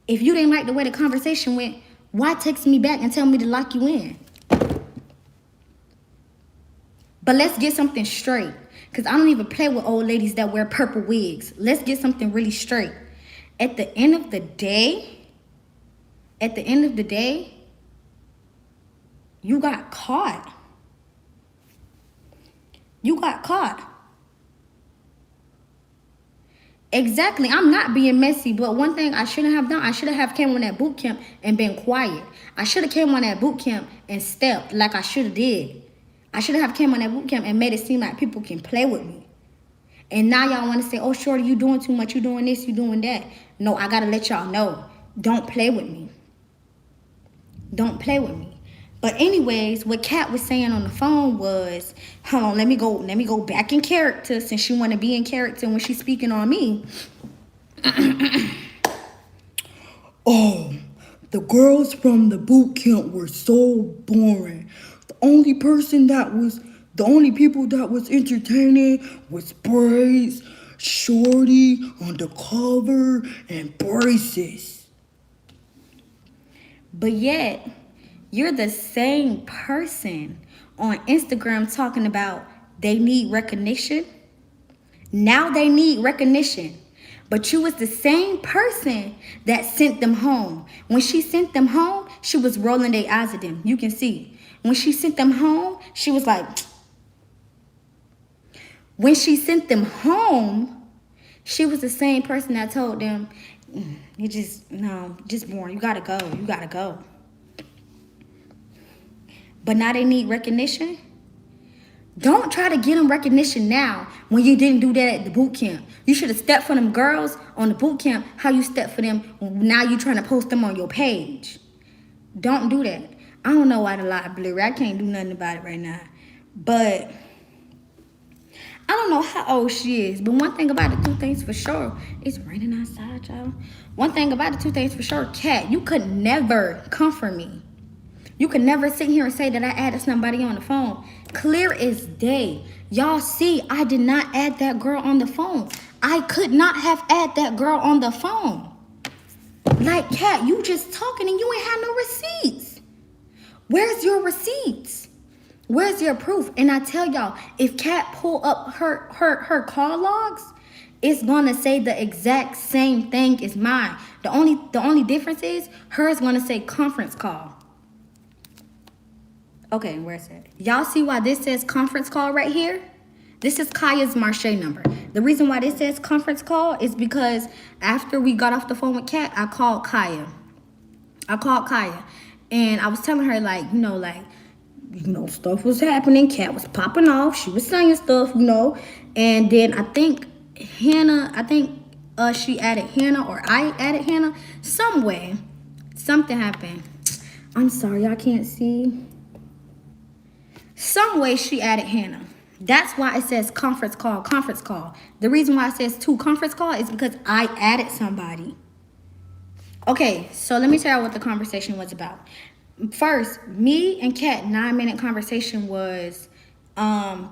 if you didn't like the way the conversation went, why text me back and tell me to lock you in? But let's get something straight. Because I don't even play with old ladies that wear purple wigs. Let's get something really straight. At the end of the day, you got caught. You got caught. Exactly. I'm not being messy, but one thing I shouldn't have done, I should have came on that boot camp and been quiet. I should have came on that boot camp and stepped like I should have did. I should have came on that boot camp and made it seem like people can play with me. And now y'all want to say, oh, Shorty, you doing too much. You doing this, you doing that. No, I got to let y'all know. Don't play with me. Don't play with me. But anyways, what Kat was saying on the phone was, hold on, let me go back in character since she want to be in character when she's speaking on me. Oh, the girls from the boot camp were so boring. The only people that was entertaining was Braids, Shorty, Undercover, and Braces. But yet, you're the same person on Instagram talking about they need recognition. Now they need recognition. But you was the same person that sent them home. When she sent them home, she was rolling their eyes at them. You can see. When she sent them home, she was like... When she sent them home, she was the same person that told them, just boring. You gotta go. You gotta go. But now they need recognition. Don't try to get them recognition now when you didn't do that at the boot camp. You should have stepped for them girls on the boot camp how you stepped for them. Now you trying to post them on your page. Don't do that. I don't know why the light blurry. I can't do nothing about it right now. But I don't know how old she is. But one thing about the two things for sure. It's raining outside, y'all. One thing about the two things for sure. Kat, you could never comfort me. You could never sit here and say that I added somebody on the phone. Clear as day. Y'all see, I did not add that girl on the phone. I could not have added that girl on the phone. Like, Kat, you just talking and you ain't had no receipts. Where's your receipts? Where's your proof? And I tell y'all, if Kat pull up her call logs, it's gonna say the exact same thing as mine. The only difference is hers gonna say conference call. Okay, where's it? Y'all see why this says conference call right here? This is Kaya's Marche number. The reason why this says conference call is because after we got off the phone with Kat, I called Kaya. And I was telling her, stuff was happening. Kat was popping off. She was saying stuff, And then I think she added Hannah or I added Hannah. Some way, something happened. I'm sorry, I can't see. Some way she added Hannah. That's why it says conference call. The reason why it says 2 conference call is because I added somebody. Okay, so let me tell you what the conversation was about. First, me and Kat 9-minute conversation was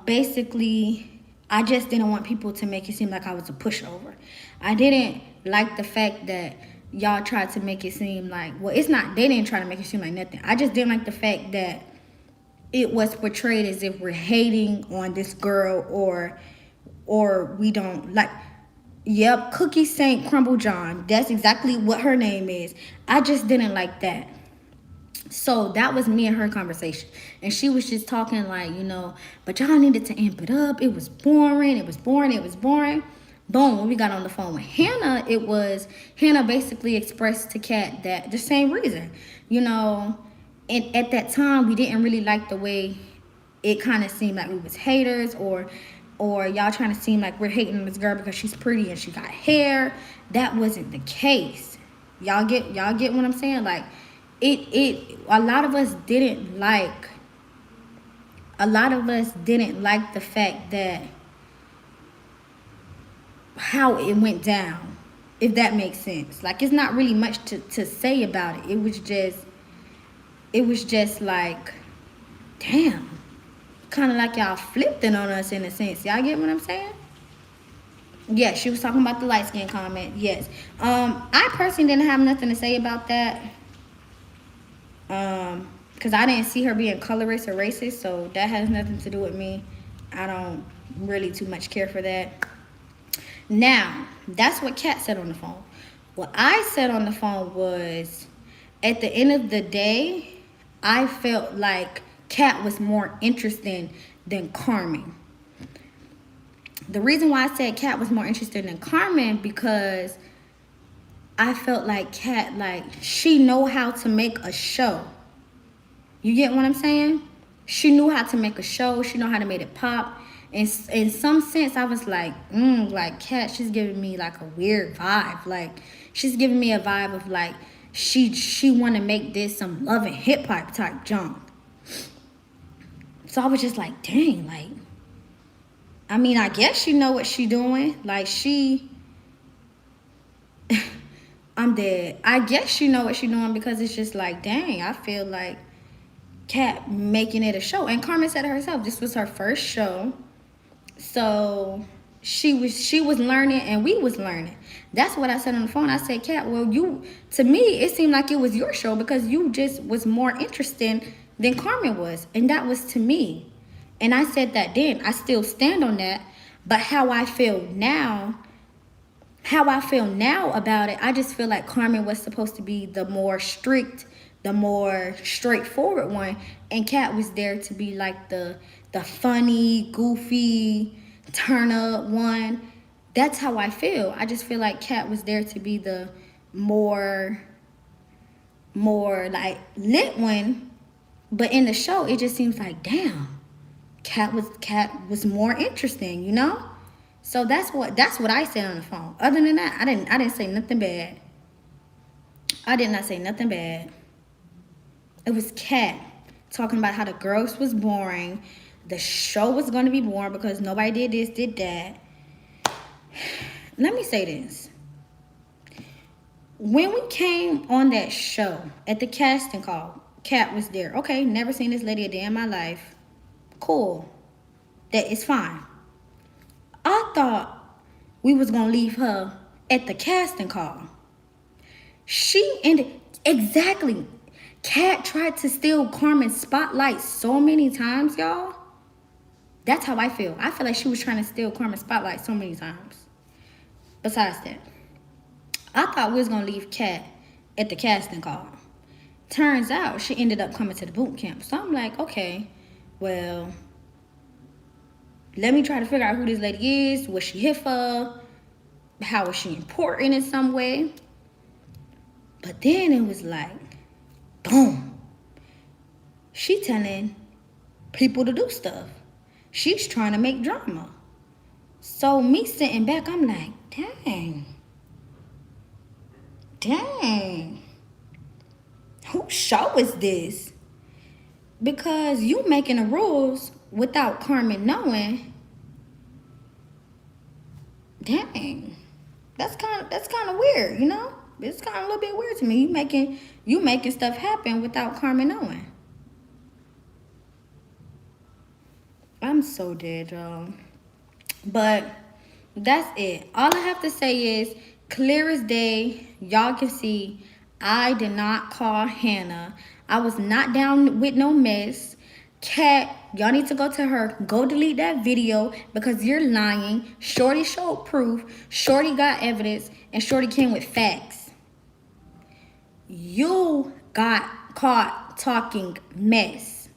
basically I just didn't want people to make it seem like I was a pushover. I didn't like the fact that y'all tried to make it seem like, well, it's not, they didn't try to make it seem like nothing. I just didn't like the fact that it was portrayed as if we're hating on this girl or we don't like. Yep, Cookie Saint Crumble John. That's exactly what her name is. I just didn't like that. So that was me and her conversation. And she was just talking like, but y'all needed to amp it up. It was boring. Boom, when we got on the phone with Hannah, Hannah basically expressed to Kat that the same reason, And at that time, we didn't really like the way it kind of seemed like we was haters or y'all trying to seem like we're hating this girl because she's pretty and she got hair. That wasn't the case. Y'all get what I'm saying? Like, a lot of us didn't like the fact that how it went down, if that makes sense. Like, it's not really much to say about it. It was just like, damn. kind of like y'all flipped it on us in a sense. Y'all get what I'm saying? Yeah, she was talking about the light skin comment. Yes. I personally didn't have nothing to say about that. Because I didn't see her being colorist or racist, so that has nothing to do with me. I don't really too much care for that. Now, that's what Kat said on the phone. What I said on the phone was, at the end of the day, I felt like Kat was more interesting than Carmen. The reason why I said Kat was more interested than Carmen, because I felt like Kat, like, she know how to make a show. You get what I'm saying? She knew how to make a show. She know how to make it pop. And in some sense, I was like, like Kat, she's giving me like a weird vibe. Like, she's giving me a vibe of like, she want to make this some Love and Hip Hop type junk. So I was just like, dang, like, I mean, I guess she know what she doing. Like, I'm dead. I guess she know what she doing, because it's just like, dang, I feel like Kat making it a show. And Carmen said it herself, this was her first show. So she was learning and we was learning. That's what I said on the phone. I said, Kat, well, to me, it seemed like it was your show because you just was more interesting than Carmen was. And that was to me. And I said that then. I still stand on that. But how I feel now about it, I just feel like Carmen was supposed to be the more strict, the more straightforward one. And Kat was there to be like the funny, goofy, turn up one. That's how I feel. I just feel like Kat was there to be the more like lit one. But in the show, it just seems like, damn, Kat was more interesting, you know? So that's what I said on the phone. Other than that, I didn't say nothing bad. I did not say nothing bad. It was Kat talking about how the girls was boring. The show was going to be boring because nobody did this, did that. Let me say this. When we came on that show at the casting call, Kat was there. Okay, never seen this lady a day in my life. Cool. That is fine. I thought we was going to leave her at the casting call. She ended... Exactly. Kat tried to steal Carmen's spotlight so many times, y'all. That's how I feel. I feel like she was trying to steal Carmen's spotlight so many times. Besides that, I thought we was going to leave Kat at the casting call. Turns out she ended up coming to the boot camp. So I'm like, okay, well, let me try to figure out who this lady is. Was she here for? How is she important in some way? But then it was like, boom. She telling people to do stuff. She's trying to make drama. So me sitting back, I'm like, dang. Whose show is this? Because you making the rules without Carmen knowing. Dang. That's kind of weird, you know? It's kind of a little bit weird to me. You making stuff happen without Carmen knowing. I'm so dead, y'all. But that's it. All I have to say is, clear as day, y'all can see I did not call Hannah. I was not down with no mess. Kat, y'all need to go to her. Go delete that video because you're lying. Shorty showed proof. Shorty got evidence. And Shorty came with facts. You got caught talking mess.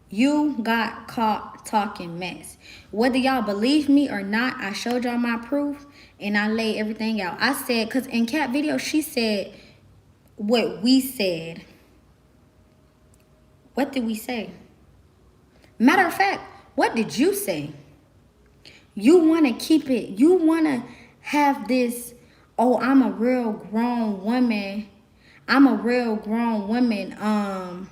You got caught talking mess. Whether y'all believe me or not, I showed y'all my proof and I laid everything out. I said, because in Kat video, she said what we said. What did we say? Matter of fact, what did you say? You want to keep it. You want to have this, oh, I'm a real grown woman. I'm a real grown woman.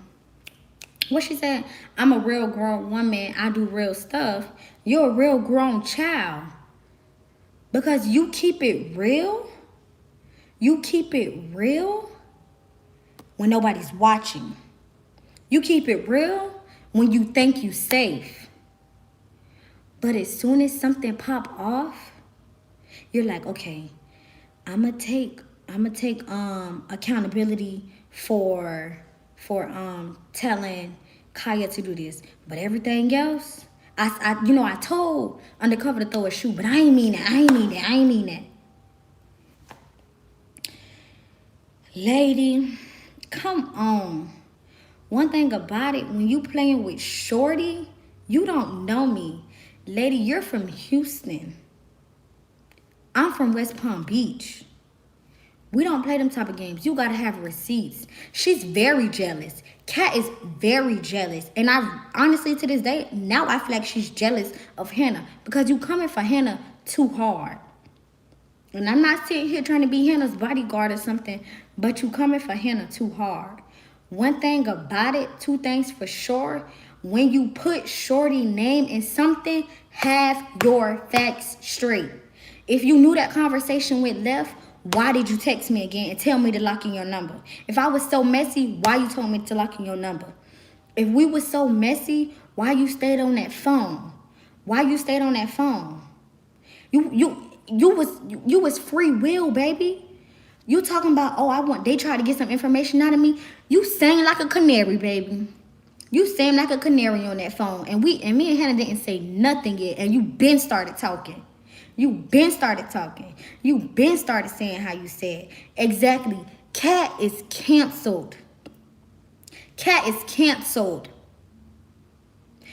What she said? I'm a real grown woman. I do real stuff. You're a real grown child. Because you keep it real. You keep it real when nobody's watching. You keep it real when you think you safe. But as soon as something pop off, you're like, okay, I'ma take accountability for telling Kaya to do this. But everything else, I told Undercover to throw a shoe, but I ain't mean that. Lady, come on. One thing about it, when you playing with Shorty, you don't know me. Lady, you're from Houston. I'm from West Palm Beach. We don't play them type of games. You gotta have receipts. She's very jealous. Cat is very jealous. And I honestly, to this day, now I feel like she's jealous of Hannah. Because you coming for Hannah too hard. And I'm not sitting here trying to be Hannah's bodyguard or something, but you coming for Hannah too hard. One thing about it, two things for sure. When you put Shorty name in something, have your facts straight. If you knew that conversation went left, why did you text me again and tell me to lock in your number? If I was so messy, why you told me to lock in your number? If we was so messy, why you stayed on that phone? Why you stayed on that phone? You was free will, baby. You talking about, they tried to get some information out of me. You sang like a canary, baby. You sang like a canary on that phone. And me and Hannah didn't say nothing yet. And you been started talking. You been started talking. You been started saying how you said. Exactly. Cat is canceled. Cat is canceled.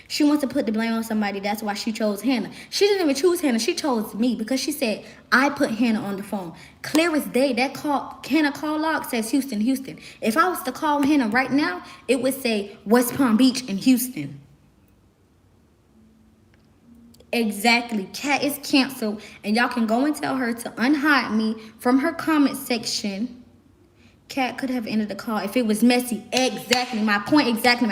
She wants to put the blame on somebody. That's why she chose Hannah. She didn't even choose Hannah. She chose me because she said, I put Hannah on the phone. Clear as day, that Hannah call log says Houston, Houston. If I was to call Hannah right now, it would say West Palm Beach in Houston. Exactly. Cat is canceled. And y'all can go and tell her to unhide me from her comment section. Cat could have ended the call if it was messy. Exactly. My point exactly.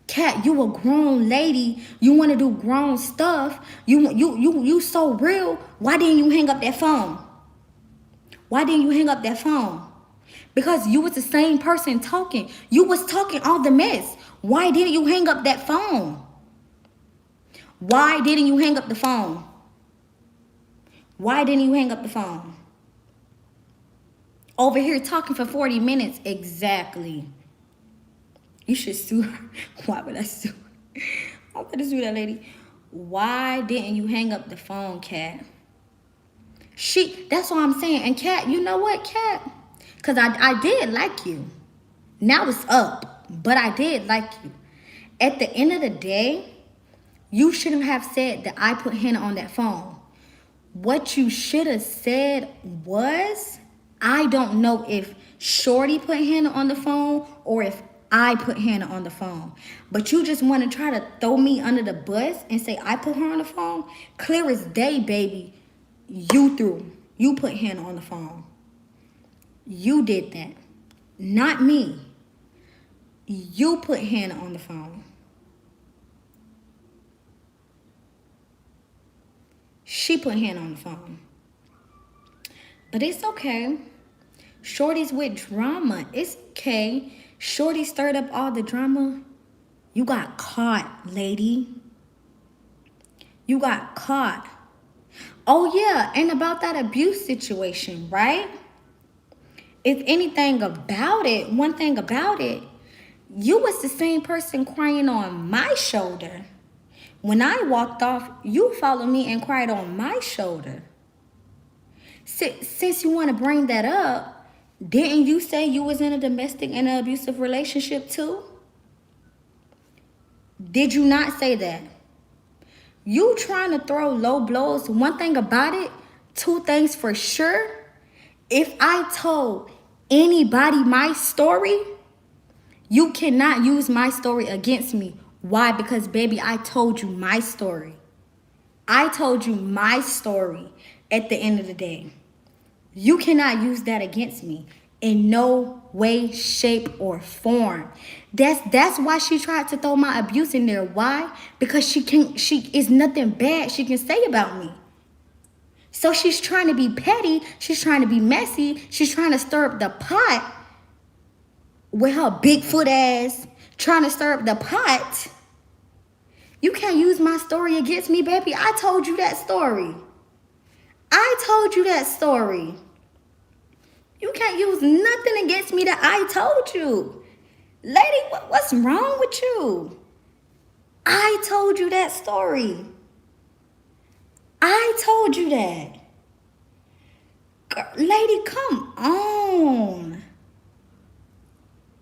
Cat, you a grown lady. You want to do grown stuff. You so real. Why didn't you hang up that phone? Because you was the same person talking. You was talking all the mess. Why didn't you hang up that phone? Why didn't you hang up the phone? Over here talking for 40 minutes. Exactly. You should sue her. Why would I sue her? I'm gonna sue that lady. Why didn't you hang up the phone, Cat? That's what I'm saying. And Cat, you know what, Cat? Because I did like you. Now it's up. But I did like you. At the end of the day, you shouldn't have said that I put Hannah on that phone. What you should have said was, I don't know if Shorty put Hannah on the phone or if I put Hannah on the phone. But you just want to try to throw me under the bus and say I put her on the phone? Clear as day, baby. You put Hannah on the phone. You did that. Not me. You put Hannah on the phone. She put Hannah on the phone. But it's okay. Shorty's with drama. It's okay. Shorty stirred up all the drama. You got caught, lady. You got caught. Oh, yeah. And about that abuse situation, right? If anything about it, one thing about it, you was the same person crying on my shoulder. When I walked off, you followed me and cried on my shoulder. Since you want to bring that up, didn't you say you was in a domestic and an abusive relationship too? Did you not say that? You trying to throw low blows. One thing about it, two things for sure. If I told anybody my story, you cannot use my story against me. Why? Because, baby, I told you my story. I told you my story at the end of the day. You cannot use that against me in no way, shape, or form. That's why she tried to throw my abuse in there. Why? Because she is nothing bad she can say about me. So she's trying to be petty. She's trying to be messy. She's trying to stir up the pot with her Bigfoot ass trying to stir up the pot. You can't use my story against me, baby. I told you that story. I told you that story. You can't use nothing against me that I told you. Lady, what's wrong with you? I told you that story. I told you that. Lady, come on.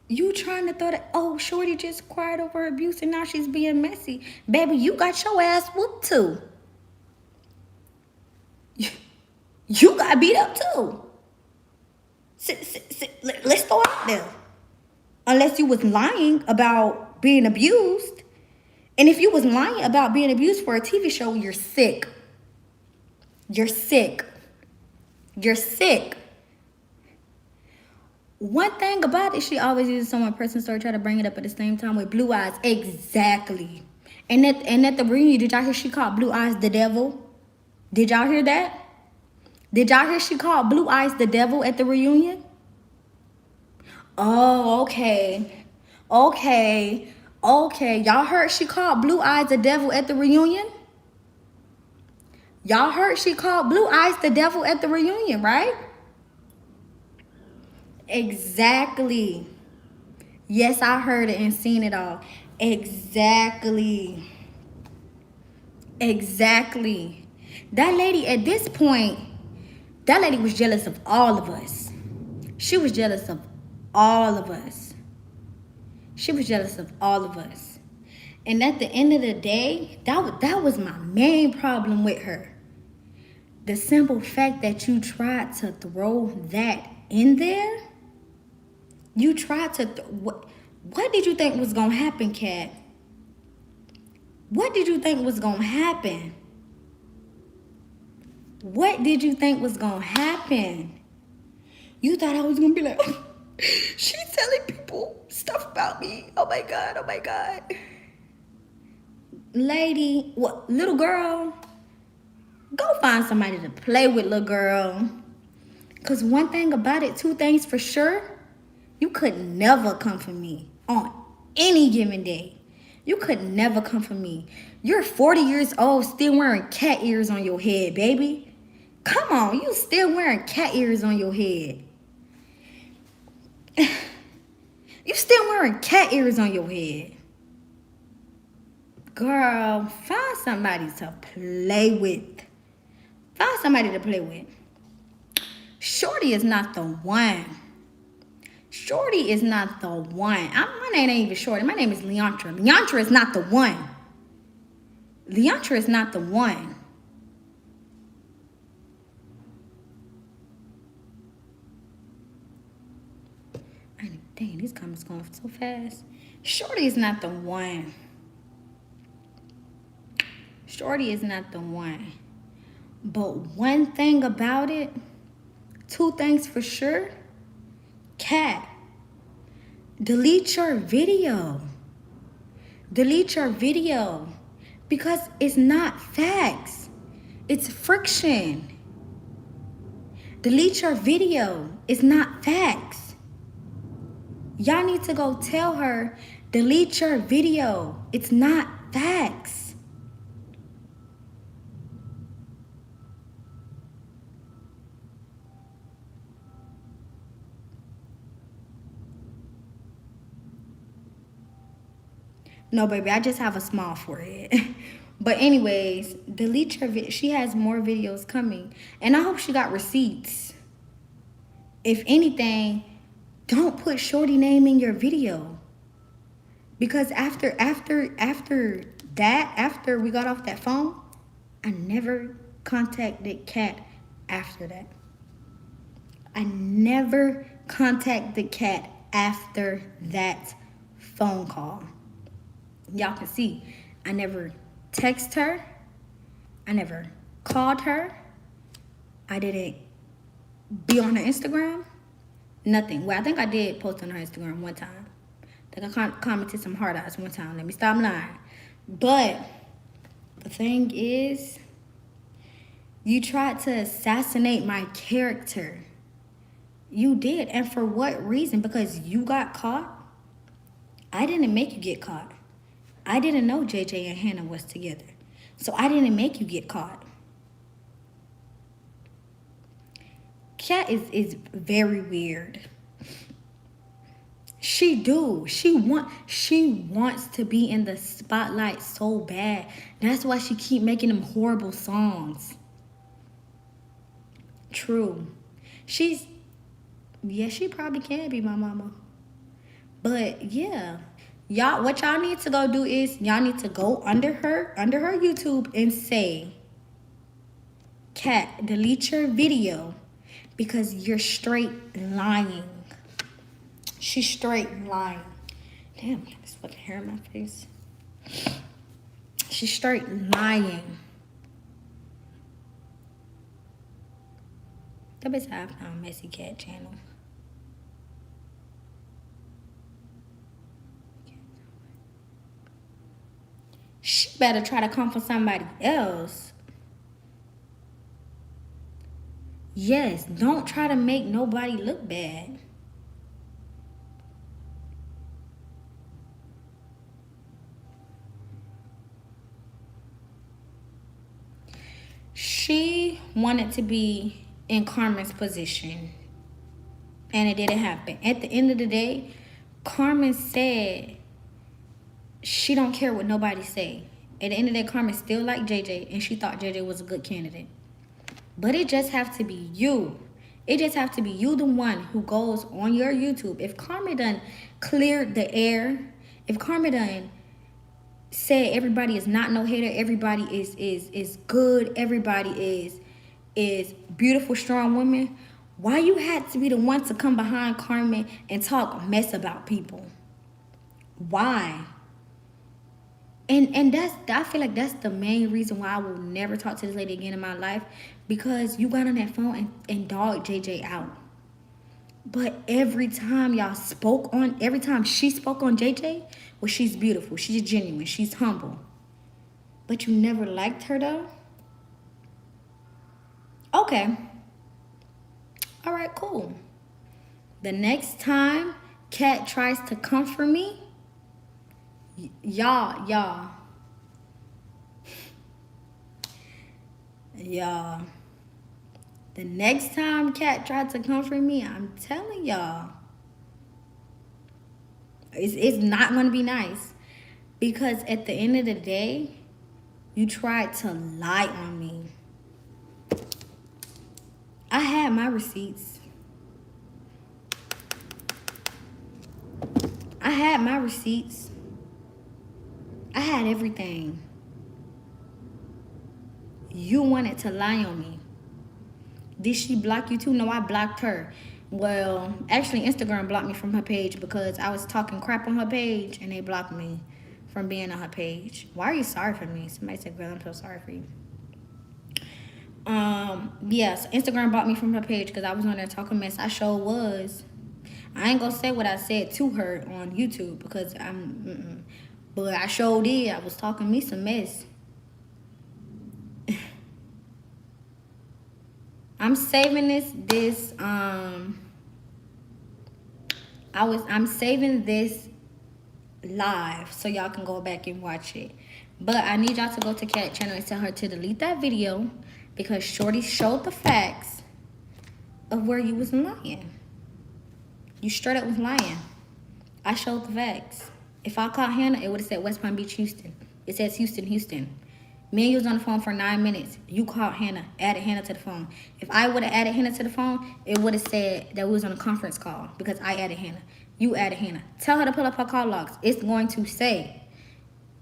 You trying to throw that, oh, Shorty just cried over abuse and now she's being messy. Baby, you got your ass whooped too. You got beat up too. Let's throw it out there. Unless you was lying about being abused. And if you was lying about being abused for a TV show, you're sick. You're sick. You're sick. One thing about it, she always uses someone person story, try to bring it up at the same time with Blue Eyes. Exactly. And at the reunion, did y'all hear she called Blue Eyes the devil? Did y'all hear that? Did y'all hear she called Blue Eyes the devil at the reunion? Oh, okay. Okay. Y'all heard she called Blue Eyes the devil at the reunion? Y'all heard she called Blue Eyes the devil at the reunion, right? Exactly. Yes, I heard it and seen it all. Exactly. That lady, at this point, that lady was jealous of all of us. She was jealous of all of us. And at the end of the day, that was my main problem with her. The simple fact that you tried to throw that in there. You tried to... What did you think was going to happen, Cat? What did you think was going to happen? What did you think was going to happen? You thought I was going to be like, oh, she's telling people stuff about me. Oh my God. Lady, what, little girl, go find somebody to play with, little girl. Because one thing about it, two things for sure, you could never come for me on any given day. You could never come for me. You're 40 years old, still wearing cat ears on your head, baby. Come on, you still wearing cat ears on your head. You still wearing cat ears on your head. Girl, find somebody to play with. Shorty is not the one. My name ain't even Shorty. My name is Leontra. Leontra is not the one. Dang, these comments going so fast. Shorty is not the one. But one thing about it, two things for sure. Cat, delete your video. Because it's not facts. It's friction. Delete your video. It's not facts. Y'all need to go tell her, delete your video. It's not facts. No, baby, I just have a small forehead. But anyways, delete your video. She has more videos coming. And I hope she got receipts. If anything, don't put Shorty name in your video. Because after we got off that phone, I never contacted Cat after that. I never contacted Cat after that phone call. Y'all can see, I never text her. I never called her. I didn't be on her Instagram. Nothing. Well, I think I did post on her Instagram one time. I think I commented some hard eyes one time. Let me stop lying. But the thing is, you tried to assassinate my character. You did. And for what reason? Because you got caught? I didn't make you get caught. I didn't know JJ and Hannah was together. So I didn't make you get caught. Cat is very weird. She wants to be in the spotlight so bad. That's why she keep making them horrible songs. True. She probably can be my mama. But yeah. Y'all, what y'all need to go do is y'all need to go under her YouTube and say, Cat, delete your video because you're straight lying. She's straight lying. Damn, I got this fucking hair in my face. She's straight lying. That bitch I found Messy Cat channel. She better try to come for somebody else. Yes, don't try to make nobody look bad. She wanted to be in Carmen's position, and it didn't happen. At the end of the day, Carmen said she don't care what nobody say. At the end of the day, Carmen still liked JJ, and she thought JJ was a good candidate. But it just have to be you. It just have to be you, the one who goes on your YouTube. If Carmen done cleared the air, if Carmen done said everybody is not no hater, everybody is good, everybody is beautiful, strong women, why you had to be the one to come behind Carmen and talk mess about people? Why? And I feel like that's the main reason why I will never talk to this lady again in my life, because you got on that phone and dogged JJ out. But every time she spoke on JJ, well, she's beautiful, she's genuine, she's humble. But you never liked her though? Okay. All right, cool. The next time Cat tries to come for me, y'all. The next time Cat tried to come for me, I'm telling y'all, it's not gonna be nice. Because at the end of the day, you tried to lie on me. I had my receipts. I had everything. You wanted to lie on me. Did she block you too? No, I blocked her. Well, actually, Instagram blocked me from her page because I was talking crap on her page and they blocked me from being on her page. Why are you sorry for me? Somebody said, girl, I'm so sorry for you. Yes, Instagram blocked me from her page because I was on there talking mess. I sure was. I ain't gonna say what I said to her on YouTube because but I sure did. I was talking me some mess. I'm saving I'm saving this live so y'all can go back and watch it. But I need y'all to go to Cat channel and tell her to delete that video because Shorty showed the facts of where you was lying. You straight up was lying. I showed the facts. If I called Hannah, it would have said West Palm Beach, Houston. It says Houston. Me and you was on the phone for 9 minutes. You called Hannah, added Hannah to the phone. If I would have added Hannah to the phone, it would have said that we was on a conference call because I added Hannah. You added Hannah. Tell her to pull up her call logs. It's going to say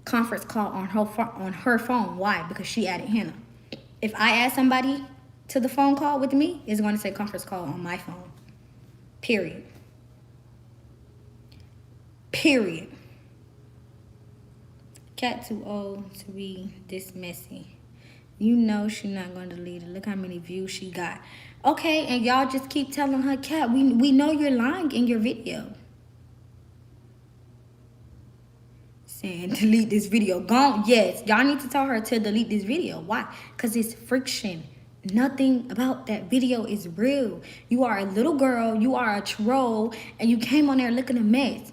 conference call on her phone. Why? Because she added Hannah. If I add somebody to the phone call with me, it's going to say conference call on my phone. Period. Cat too old to be this messy. You know she not gonna delete it. Look how many views she got. Okay, and y'all just keep telling her, Cat, we know you're lying in your video. Saying delete this video. Gone. Yes, y'all need to tell her to delete this video. Why? Because it's friction. Nothing about that video is real. You are a little girl, you are a troll, and you came on there looking a mess.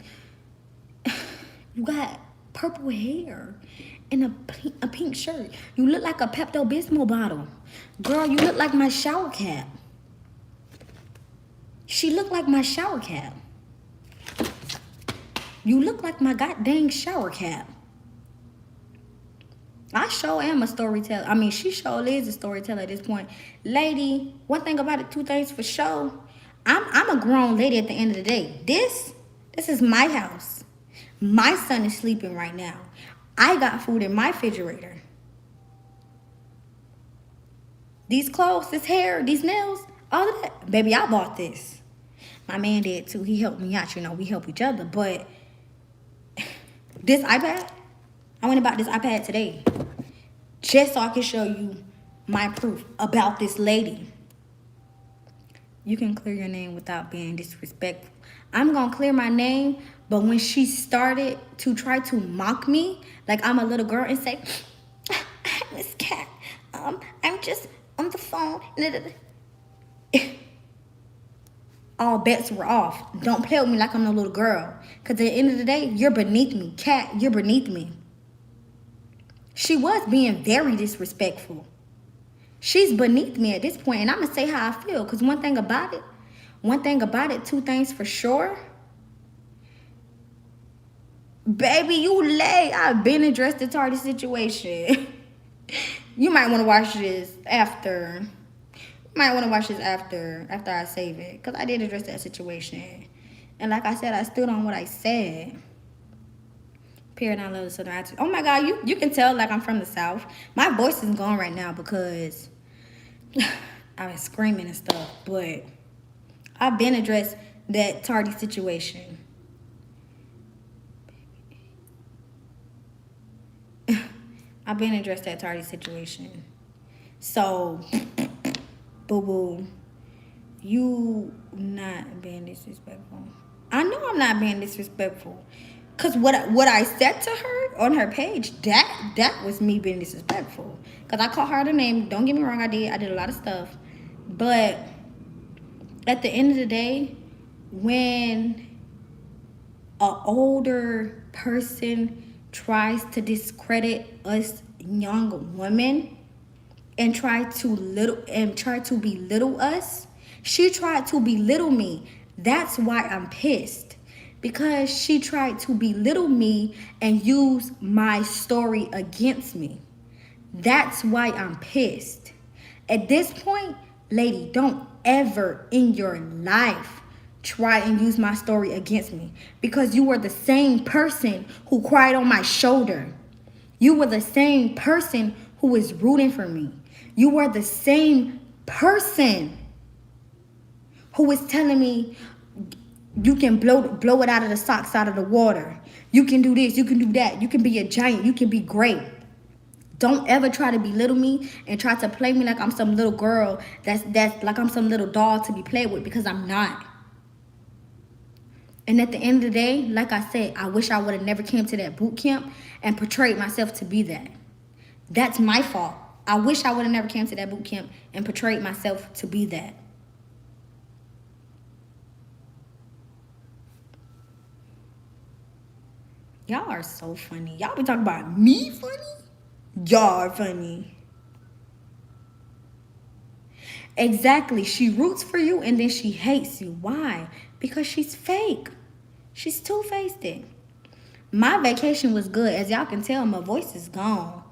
You got purple hair and a pink shirt. You look like a Pepto-Bismol bottle. Girl, you look like my shower cap. She looked like my shower cap. You look like my goddamn shower cap. I sure am a storyteller. I mean, she sure is a storyteller at this point. Lady, one thing about it, two things for sure. I'm a grown lady at the end of the day. This is my house. My son is sleeping right now. I got food in my refrigerator. These clothes, this hair, these nails, all of that. Baby, I bought this. My man did too. He helped me out. You know, we help each other. But this iPad, I went and bought this iPad today just so I can show you my proof about this lady. You can clear your name without being disrespectful. I'm going to clear my name, but when she started to try to mock me, like I'm a little girl, and say, Miss Cat, I'm just on the phone. All bets were off. Don't play with me like I'm no little girl. Because at the end of the day, you're beneath me. Cat, you're beneath me. She was being very disrespectful. She's beneath me at this point, and I'm going to say how I feel. Because one thing about it, two things for sure. Baby, you late. I've been addressed the Tardy situation. You might want to watch this after. After I save it. Because I did address that situation. And like I said, I stood on what I said. Period. I love the Southern accent. Oh my God, you can tell like I'm from the South. My voice is gone right now because I was screaming and stuff. But I've been addressed that Tardy situation. I've been addressed that Tardy situation. So, boo-boo, you not being disrespectful. I know I'm not being disrespectful. Because what I said to her on her page, that was me being disrespectful. Because I called her the name. Don't get me wrong, I did a lot of stuff. But at the end of the day, when an older person tries to discredit us young women and try to belittle us, she tried to belittle me. That's why I'm pissed. Because she tried to belittle me and use my story against me. That's why I'm pissed. At this point, lady, don't ever in your life try and use my story against me. Because you were the same person who cried on my shoulder. You were the same person who was rooting for me. You were the same person who was telling me, you can blow it out of the socks, out of the water. You can do this, you can do that. You can be a giant, you can be great. Don't ever try to belittle me and try to play me like I'm some little girl that's like I'm some little doll to be played with, because I'm not. And at the end of the day, like I said, I wish I would have never came to that boot camp and portrayed myself to be that. That's my fault. I wish I would have never came to that boot camp and portrayed myself to be that. Y'all are so funny. Y'all be talking about me funny? Y'all are funny. Exactly. She roots for you and then she hates you. Why? Because she's fake. She's two-faced. My vacation was good. As y'all can tell, my voice is gone.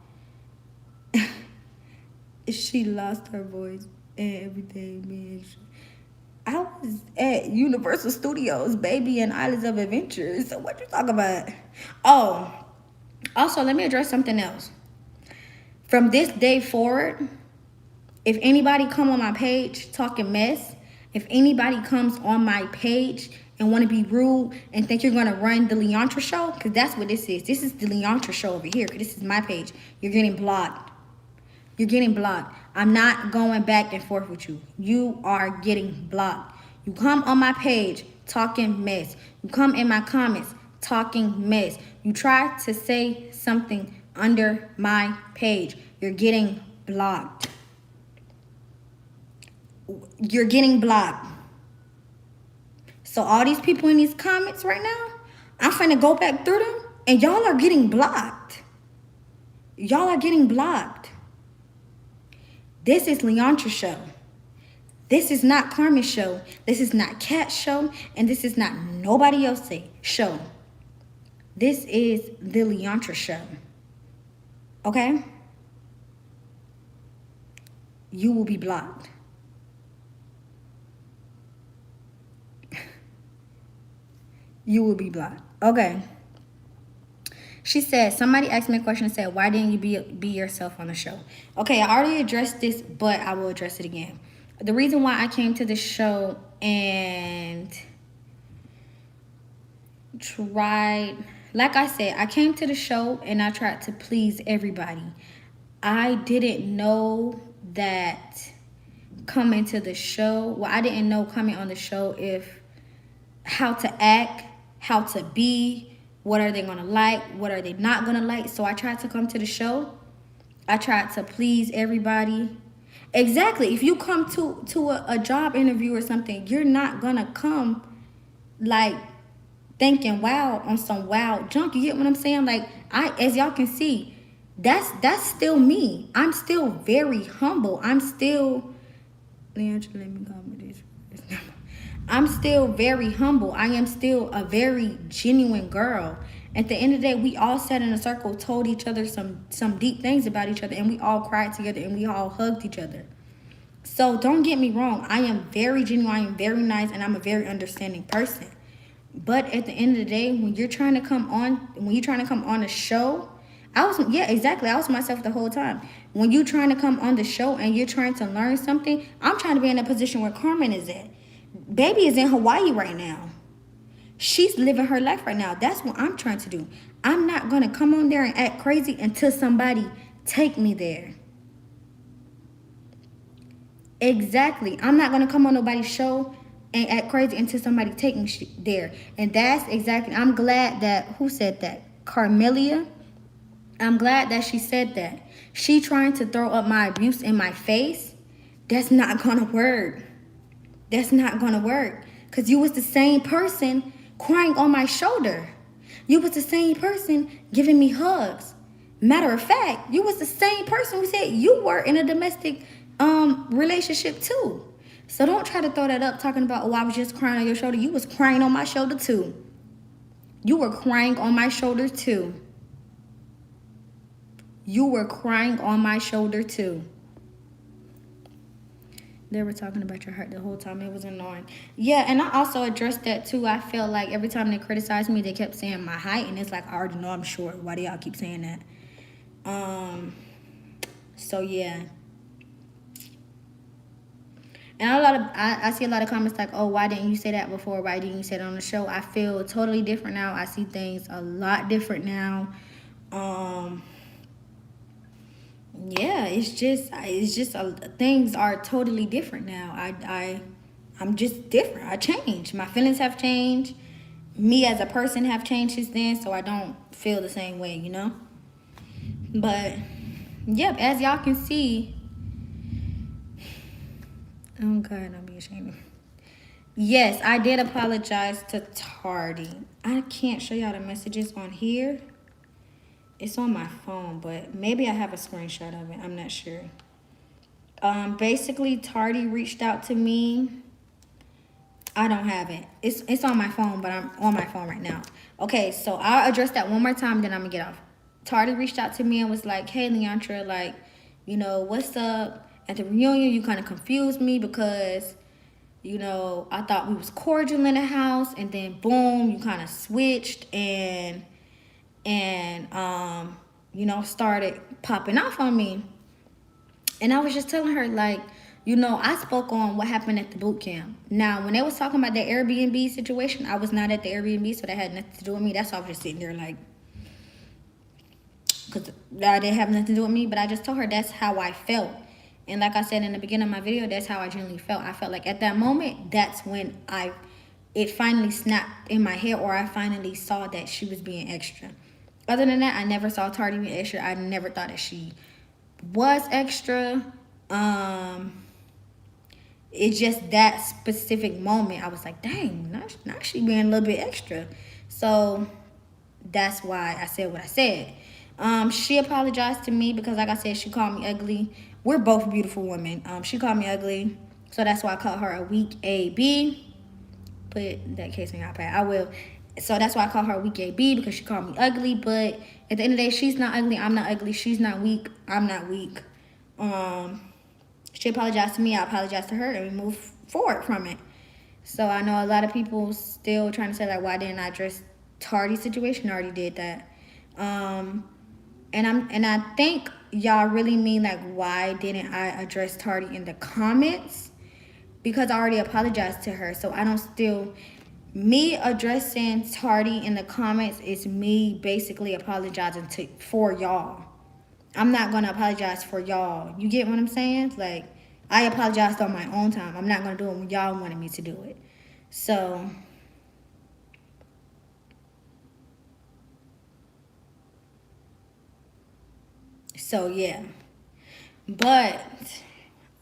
She lost her voice and everything, man. I was at Universal Studios, baby, and Islands of Adventure. So what you talking about? Oh, also, let me address something else. From this day forward, if anybody come on my page talking mess, if anybody comes on my page and want to be rude and think you're going to run the Leontra show, because that's what this is. This is the Leontra show over here. This is my page. You're getting blocked. You're getting blocked. I'm not going back and forth with you. You are getting blocked. You come on my page talking mess. You come in my comments talking mess. You try to say something under my page. You're getting blocked. you're getting blocked. So all these people in these comments right now, I'm finna go back through them, and y'all are getting blocked. Y'all are getting blocked. This is Leontra's show. This is not Carmen's show. This is not Cat's show. And this is not nobody else's show. This is the Leontra show. Okay? You will be blocked. You will be blocked. Okay. She said, somebody asked me a question and said, why didn't you be yourself on the show? Okay, I already addressed this, but I will address it again. The reason why I came to the show and tried, like I said, I came to the show and I tried to please everybody. I didn't know that coming to the show, well, I didn't know coming on the show if how to act, how to be, what are they gonna like, what are they not gonna like. So I tried to come to the show. I tried to please everybody. Exactly. If you come to a job interview or something, you're not gonna come like thinking wow on some wow junk. You get what I'm saying? Like, as y'all can see, that's still me. I'm still very humble. I'm still, I'm still very humble. I am still a very genuine girl. At the end of the day, we all sat in a circle, told each other some deep things about each other, and we all cried together, and we all hugged each other. So don't get me wrong. I am very genuine. I am very nice, and I'm a very understanding person. But at the end of the day, when you're trying to come on a show, I was myself the whole time. When you're trying to come on the show and you're trying to learn something, I'm trying to be in a position where Carmen is at. Baby is in Hawaii right now. She's living her life right now. That's what I'm trying to do. I'm not going to come on there and act crazy until somebody take me there. Exactly. I'm not going to come on nobody's show and act crazy until somebody take me there. And that's exactly, I'm glad that, who said that? Carmelia. I'm glad that she said that. She trying to throw up my abuse in my face. That's not going to work. That's not going to work. Because you was the same person crying on my shoulder. You was the same person giving me hugs. Matter of fact, you was the same person who said you were in a domestic relationship too. So don't try to throw that up talking about, oh, I was just crying on your shoulder. You was crying on my shoulder too. You were crying on my shoulder too. You were crying on my shoulder too. They were talking about your heart the whole time. It was annoying. Yeah, and I also addressed that too. I felt like every time they criticized me, they kept saying my height, and it's like, I already know I'm short. Why do y'all keep saying that? So yeah. And I see a lot of comments like, oh, why didn't you say that before? Why didn't you say that on the show? I feel totally different now. I see things a lot different now. Yeah, it's just things are totally different now. I'm just different. I changed. My feelings have changed. Me as a person have changed since then, so I don't feel the same way, you know? But, yep, as y'all can see, oh God, don't be ashamed. Yes, I did apologize to Tardy. I can't show y'all the messages on here. It's on my phone, but maybe I have a screenshot of it. I'm not sure. Basically, Tardy reached out to me. I don't have it. It's on my phone, but I'm on my phone right now. Okay, so I'll address that one more time, then I'm going to get off. Tardy reached out to me and was like, hey, Leontra, like, you know, what's up? At the reunion, you kind of confused me because, you know, I thought we was cordial in the house, and then boom, you kind of switched and you know, started popping off on me. And I was just telling her, like, you know, I spoke on what happened at the boot camp. Now, when they was talking about the Airbnb situation, I was not at the Airbnb, so that had nothing to do with me. That's why I was just sitting there, like, because that didn't have nothing to do with me. But I just told her that's how I felt. And like I said in the beginning of my video, that's how I genuinely felt. I felt like at that moment, that's when it finally snapped in my head, or I finally saw that she was being extra. Other than that, I never saw Tardy being extra. I never thought that she was extra. It's just that specific moment. I was like, dang, now she being a little bit extra. So that's why I said what I said. She apologized to me because, like I said, she called me ugly. We're both beautiful women. She called me ugly, so that's why I called her a weak AB. Put that case in your iPad. I will. So that's why I call her a weak AB, because she called me ugly. But at the end of the day, she's not ugly. I'm not ugly. She's not weak. I'm not weak. She apologized to me. I apologized to her, and we moved forward from it. So I know a lot of people still trying to say, like, why didn't I address Tardy situation? I already did that. And I think y'all really mean, like, why didn't I address Tardy in the comments? Because I already apologized to her. So I don't still, me addressing Tardy in the comments is me basically apologizing for y'all. I'm not gonna apologize for y'all. You get what I'm saying? Like, I apologized on my own time. I'm not gonna do it when y'all wanted me to do it. So yeah. But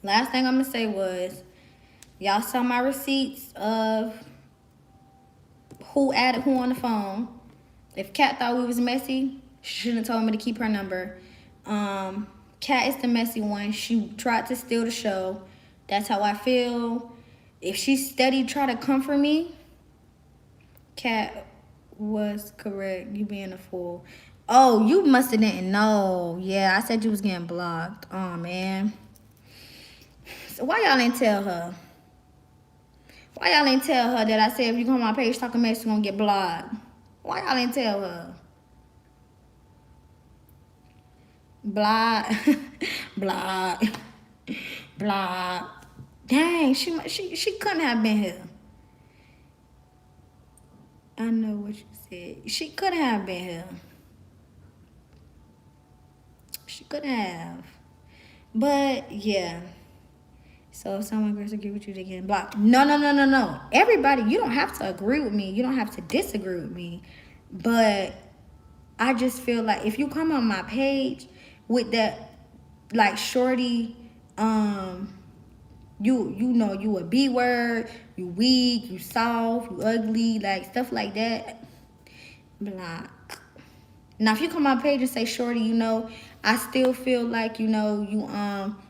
last thing I'm gonna say was, y'all saw my receipts of who added who on the phone. If Cat thought we was messy, she shouldn't have told me to keep her number. Cat is the messy one. She tried to steal the show. That's how I feel. If she steady try to comfort me, Cat was correct. You being a fool. Oh, you must have didn't know. Yeah, I said you was getting blocked. Oh, man. So why y'all ain't tell her? Why y'all ain't tell her that I said if you come on my page talking mess, you're gonna get blocked? Why y'all ain't tell her? Block. Block. Block. Dang, she couldn't have been here. I know what you said. She couldn't have been here. She could have. But yeah. So if someone agrees to agree with you, they get blocked. No. Everybody, you don't have to agree with me. You don't have to disagree with me. But I just feel like if you come on my page with that, like, Shorty, you know you a B word, you weak, you soft, you ugly, like stuff like that, block. Now if you come on my page and say, Shorty, you know, I still feel like, you know,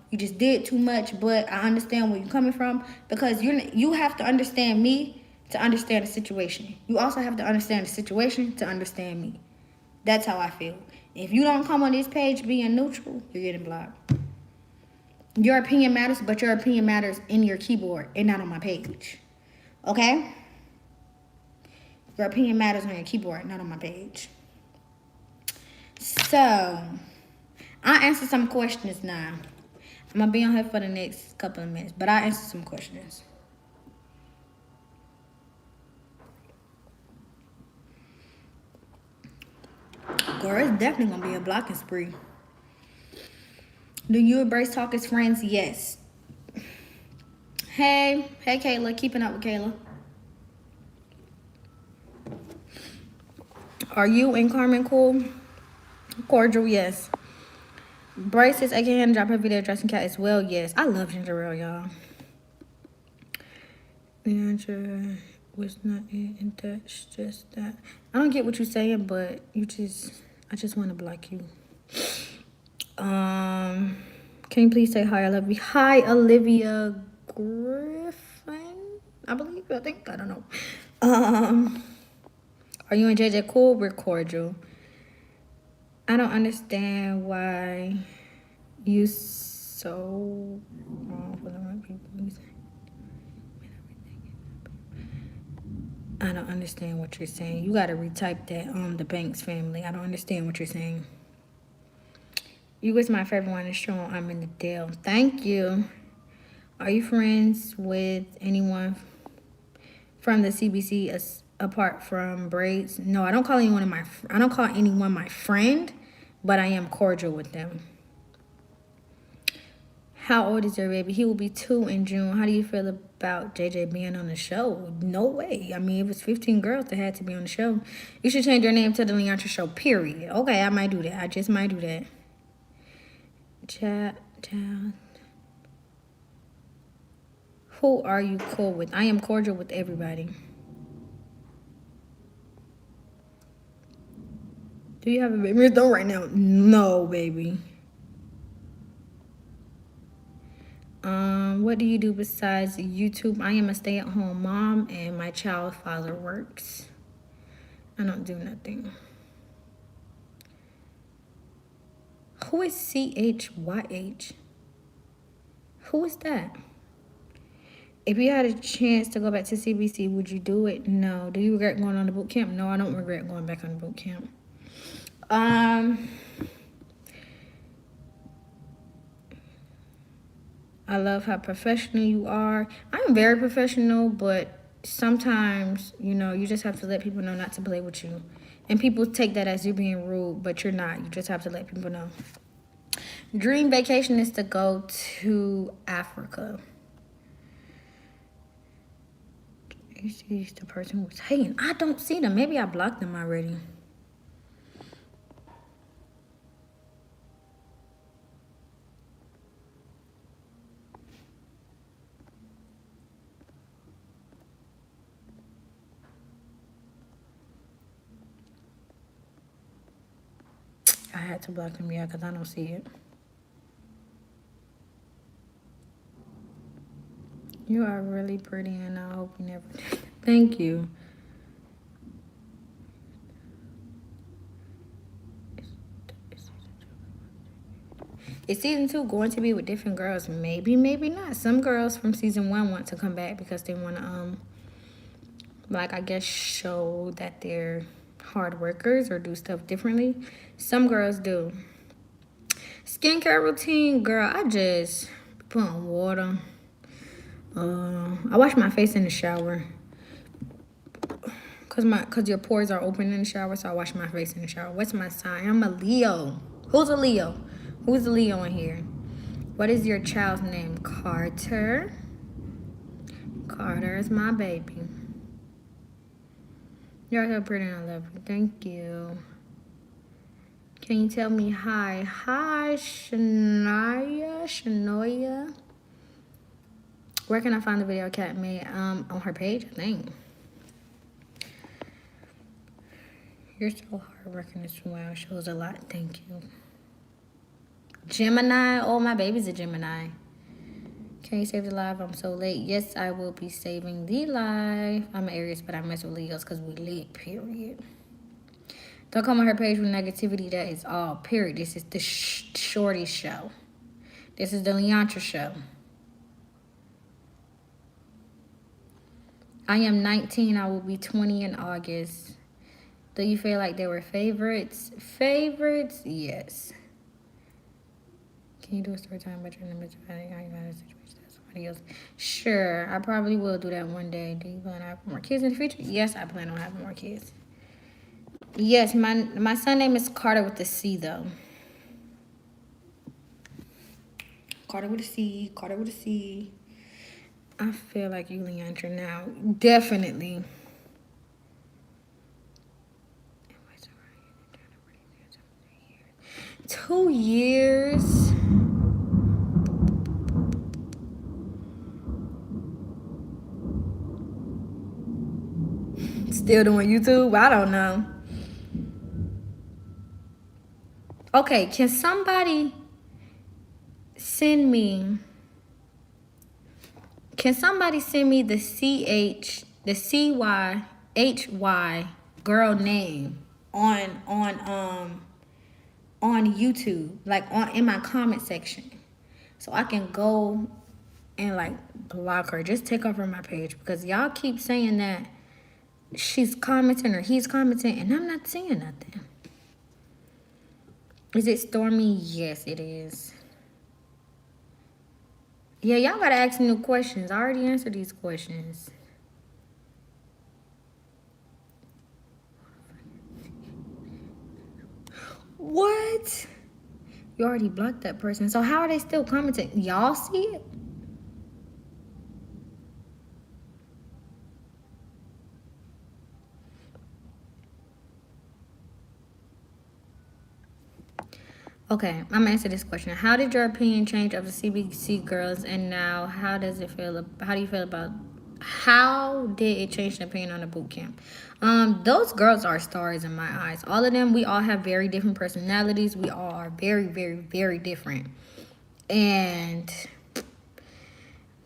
you just did too much, but I understand where you're coming from, because you have to understand me to understand the situation. You also have to understand the situation to understand me. That's how I feel. If you don't come on this page being neutral, you're getting blocked. Your opinion matters, but your opinion matters in your keyboard and not on my page. Okay? Your opinion matters on your keyboard, not on my page. So, I'll answer some questions now. I'm going to be on here for the next couple of minutes, but I'll answer some questions. Girl, it's definitely going to be a blocking spree. Do you embrace talk as friends? Yes. Hey, Kayla. Keeping up with Kayla. Are you and Carmen cool? Cordial, yes. Bryce says, I can drop her video dressing Cat as well. Yes. I love ginger ale, y'all. Ginger was not it, and that's just that. I don't get what you're saying, but I just want to block you. Can you please say hi? I love you. Hi, Olivia Griffin. I don't know. Are you and JJ cool? We're cordial. I don't understand why you so wrong for the right people. I don't understand what you're saying. You gotta retype that the Banks family. I don't understand what you're saying. You was my favorite one to show I'm in the Dale. Thank you. Are you friends with anyone from the CBC apart from Braids? No, I don't call anyone my friend, but I am cordial with them. How old is your baby? He will be 2 in June. How do you feel about JJ being on the show? No way. I mean, it was 15 girls that had to be on the show. You should change your name to the Leontra Show, period. Okay, I might do that. I just might do that. Child. Who are you cool with? I am cordial with everybody. Do you have a baby? Don't right now. No, baby. What do you do besides YouTube? I am a stay-at-home mom and my child's father works. I don't do nothing. Who is CHYH? Who is that? If you had a chance to go back to CBC, would you do it? No. Do you regret going on the boot camp? No, I don't regret going back on the boot camp. I love how professional you are. I'm very professional, but sometimes, you know, you just have to let people know not to play with you. And people take that as you being rude, but you're not. You just have to let people know. Dream vacation is to go to Africa. You see the person who was hating. I don't see them. Maybe I blocked them already. I had to block them, yeah, because I don't see it. You are really pretty, and I hope you never... Thank you. Is season 2 going to be with different girls? Maybe, maybe not. Some girls from season 1 want to come back because they want to, like, I guess, show that they're hard workers or do stuff differently. Some girls do. Skincare routine, girl, I just put on water. I wash my face in the shower. Cause your pores are open in the shower, so I wash my face in the shower. What's my sign? I'm a Leo. Who's a Leo? Who's a Leo in here? What is your child's name? Carter. Carter is my baby. You're so pretty and I love you. Thank you. Can you tell me hi? Hi, Shanoya. Where can I find the video Cat made? On her page, I think. You're so hardworking as well. Shows a lot. Thank you. Gemini. Oh, my baby's a Gemini. Can you save the live? I'm so late. Yes, I will be saving the live. I'm an Aries, but I mess with Leos because we lit, period. Don't come on her page with negativity. That is all, period. This is the Shorty show. This is the Leontra show. I am 19. I will be 20 in August. Do you feel like they were favorites? Favorites? Yes. Can you do a story time about your number? How you got a situation that somebody else? Sure. I probably will do that one day. Do you plan on having more kids in the future? Yes, I plan on having more kids. Yes, my son name is Carter with a C, though. Carter with a C. Carter with a C. I feel like you, Leandra, now. Definitely. 2 years. Still doing YouTube? I don't know. Okay, can somebody send me the CYHY girl name on YouTube, like in my comment section, so I can go and like block her. Just take her from my page because y'all keep saying that she's commenting or he's commenting and I'm not seeing nothing. Is it Stormy? Yes, it is. Yeah, y'all gotta ask new questions. I already answered these questions. What? You already blocked that person. So how are they still commenting? Y'all see it? Okay, I'm gonna answer this question. How did your opinion change of the CBC girls, and now how does it feel? How do you feel about? How did it change the opinion on the boot camp? Those girls are stars in my eyes. All of them. We all have very different personalities. We all are very, very, very different, and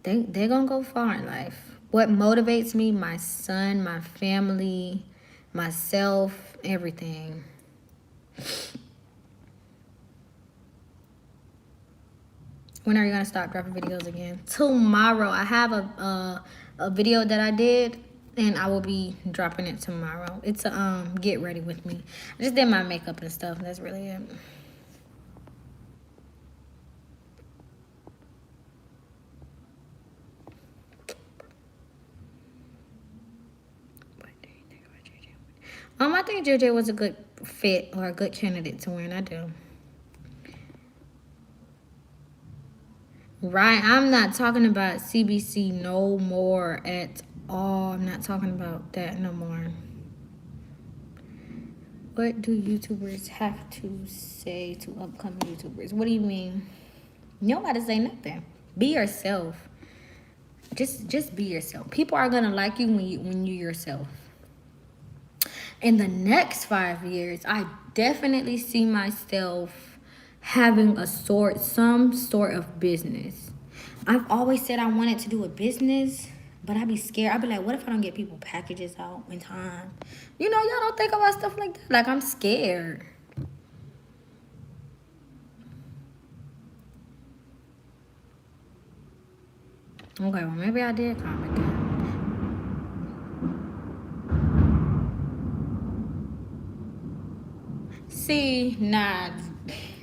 they're gonna go far in life. What motivates me? My son, my family, myself, everything. When are you gonna stop dropping videos again? Tomorrow. I have a video that I did, and I will be dropping it tomorrow. It's a get ready with me. I just did my makeup and stuff. That's really it. I think JJ was a good fit or a good candidate to win. I do. Right. I'm not talking about CBC no more at all. I'm not talking about that no more. What do YouTubers have to say to upcoming YouTubers? What do you mean? You don't gotta say nothing. Be yourself. Just be yourself. People are gonna like you when you're yourself. In the next 5 years, I definitely see myself having some sort of business. I've always said I wanted to do a business, but I'd be scared. I'd be like, what if I don't get people packages out in time? You know, y'all don't think about stuff like that. Like, I'm scared. Okay, well, maybe I did comment that. See, nah,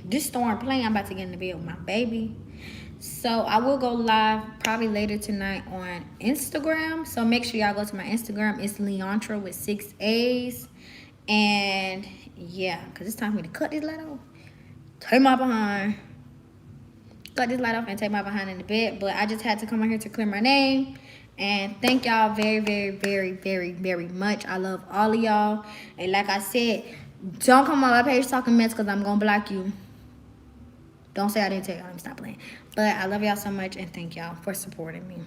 this storm playing. I'm about to get in the bed with my baby. So I will go live probably later tonight on Instagram. So make sure y'all go to my Instagram. It's Leontra with 6 A's. And yeah, because it's time for me to cut this light off. Take my behind. Cut this light off and take my behind in the bed. But I just had to come out here to clear my name. And thank y'all very, very, very, very, very much. I love all of y'all. And like I said, don't come on my page talking mess because I'm going to block you. Don't say I didn't tell y'all. Let me stop playing. But I love y'all so much and thank y'all for supporting me.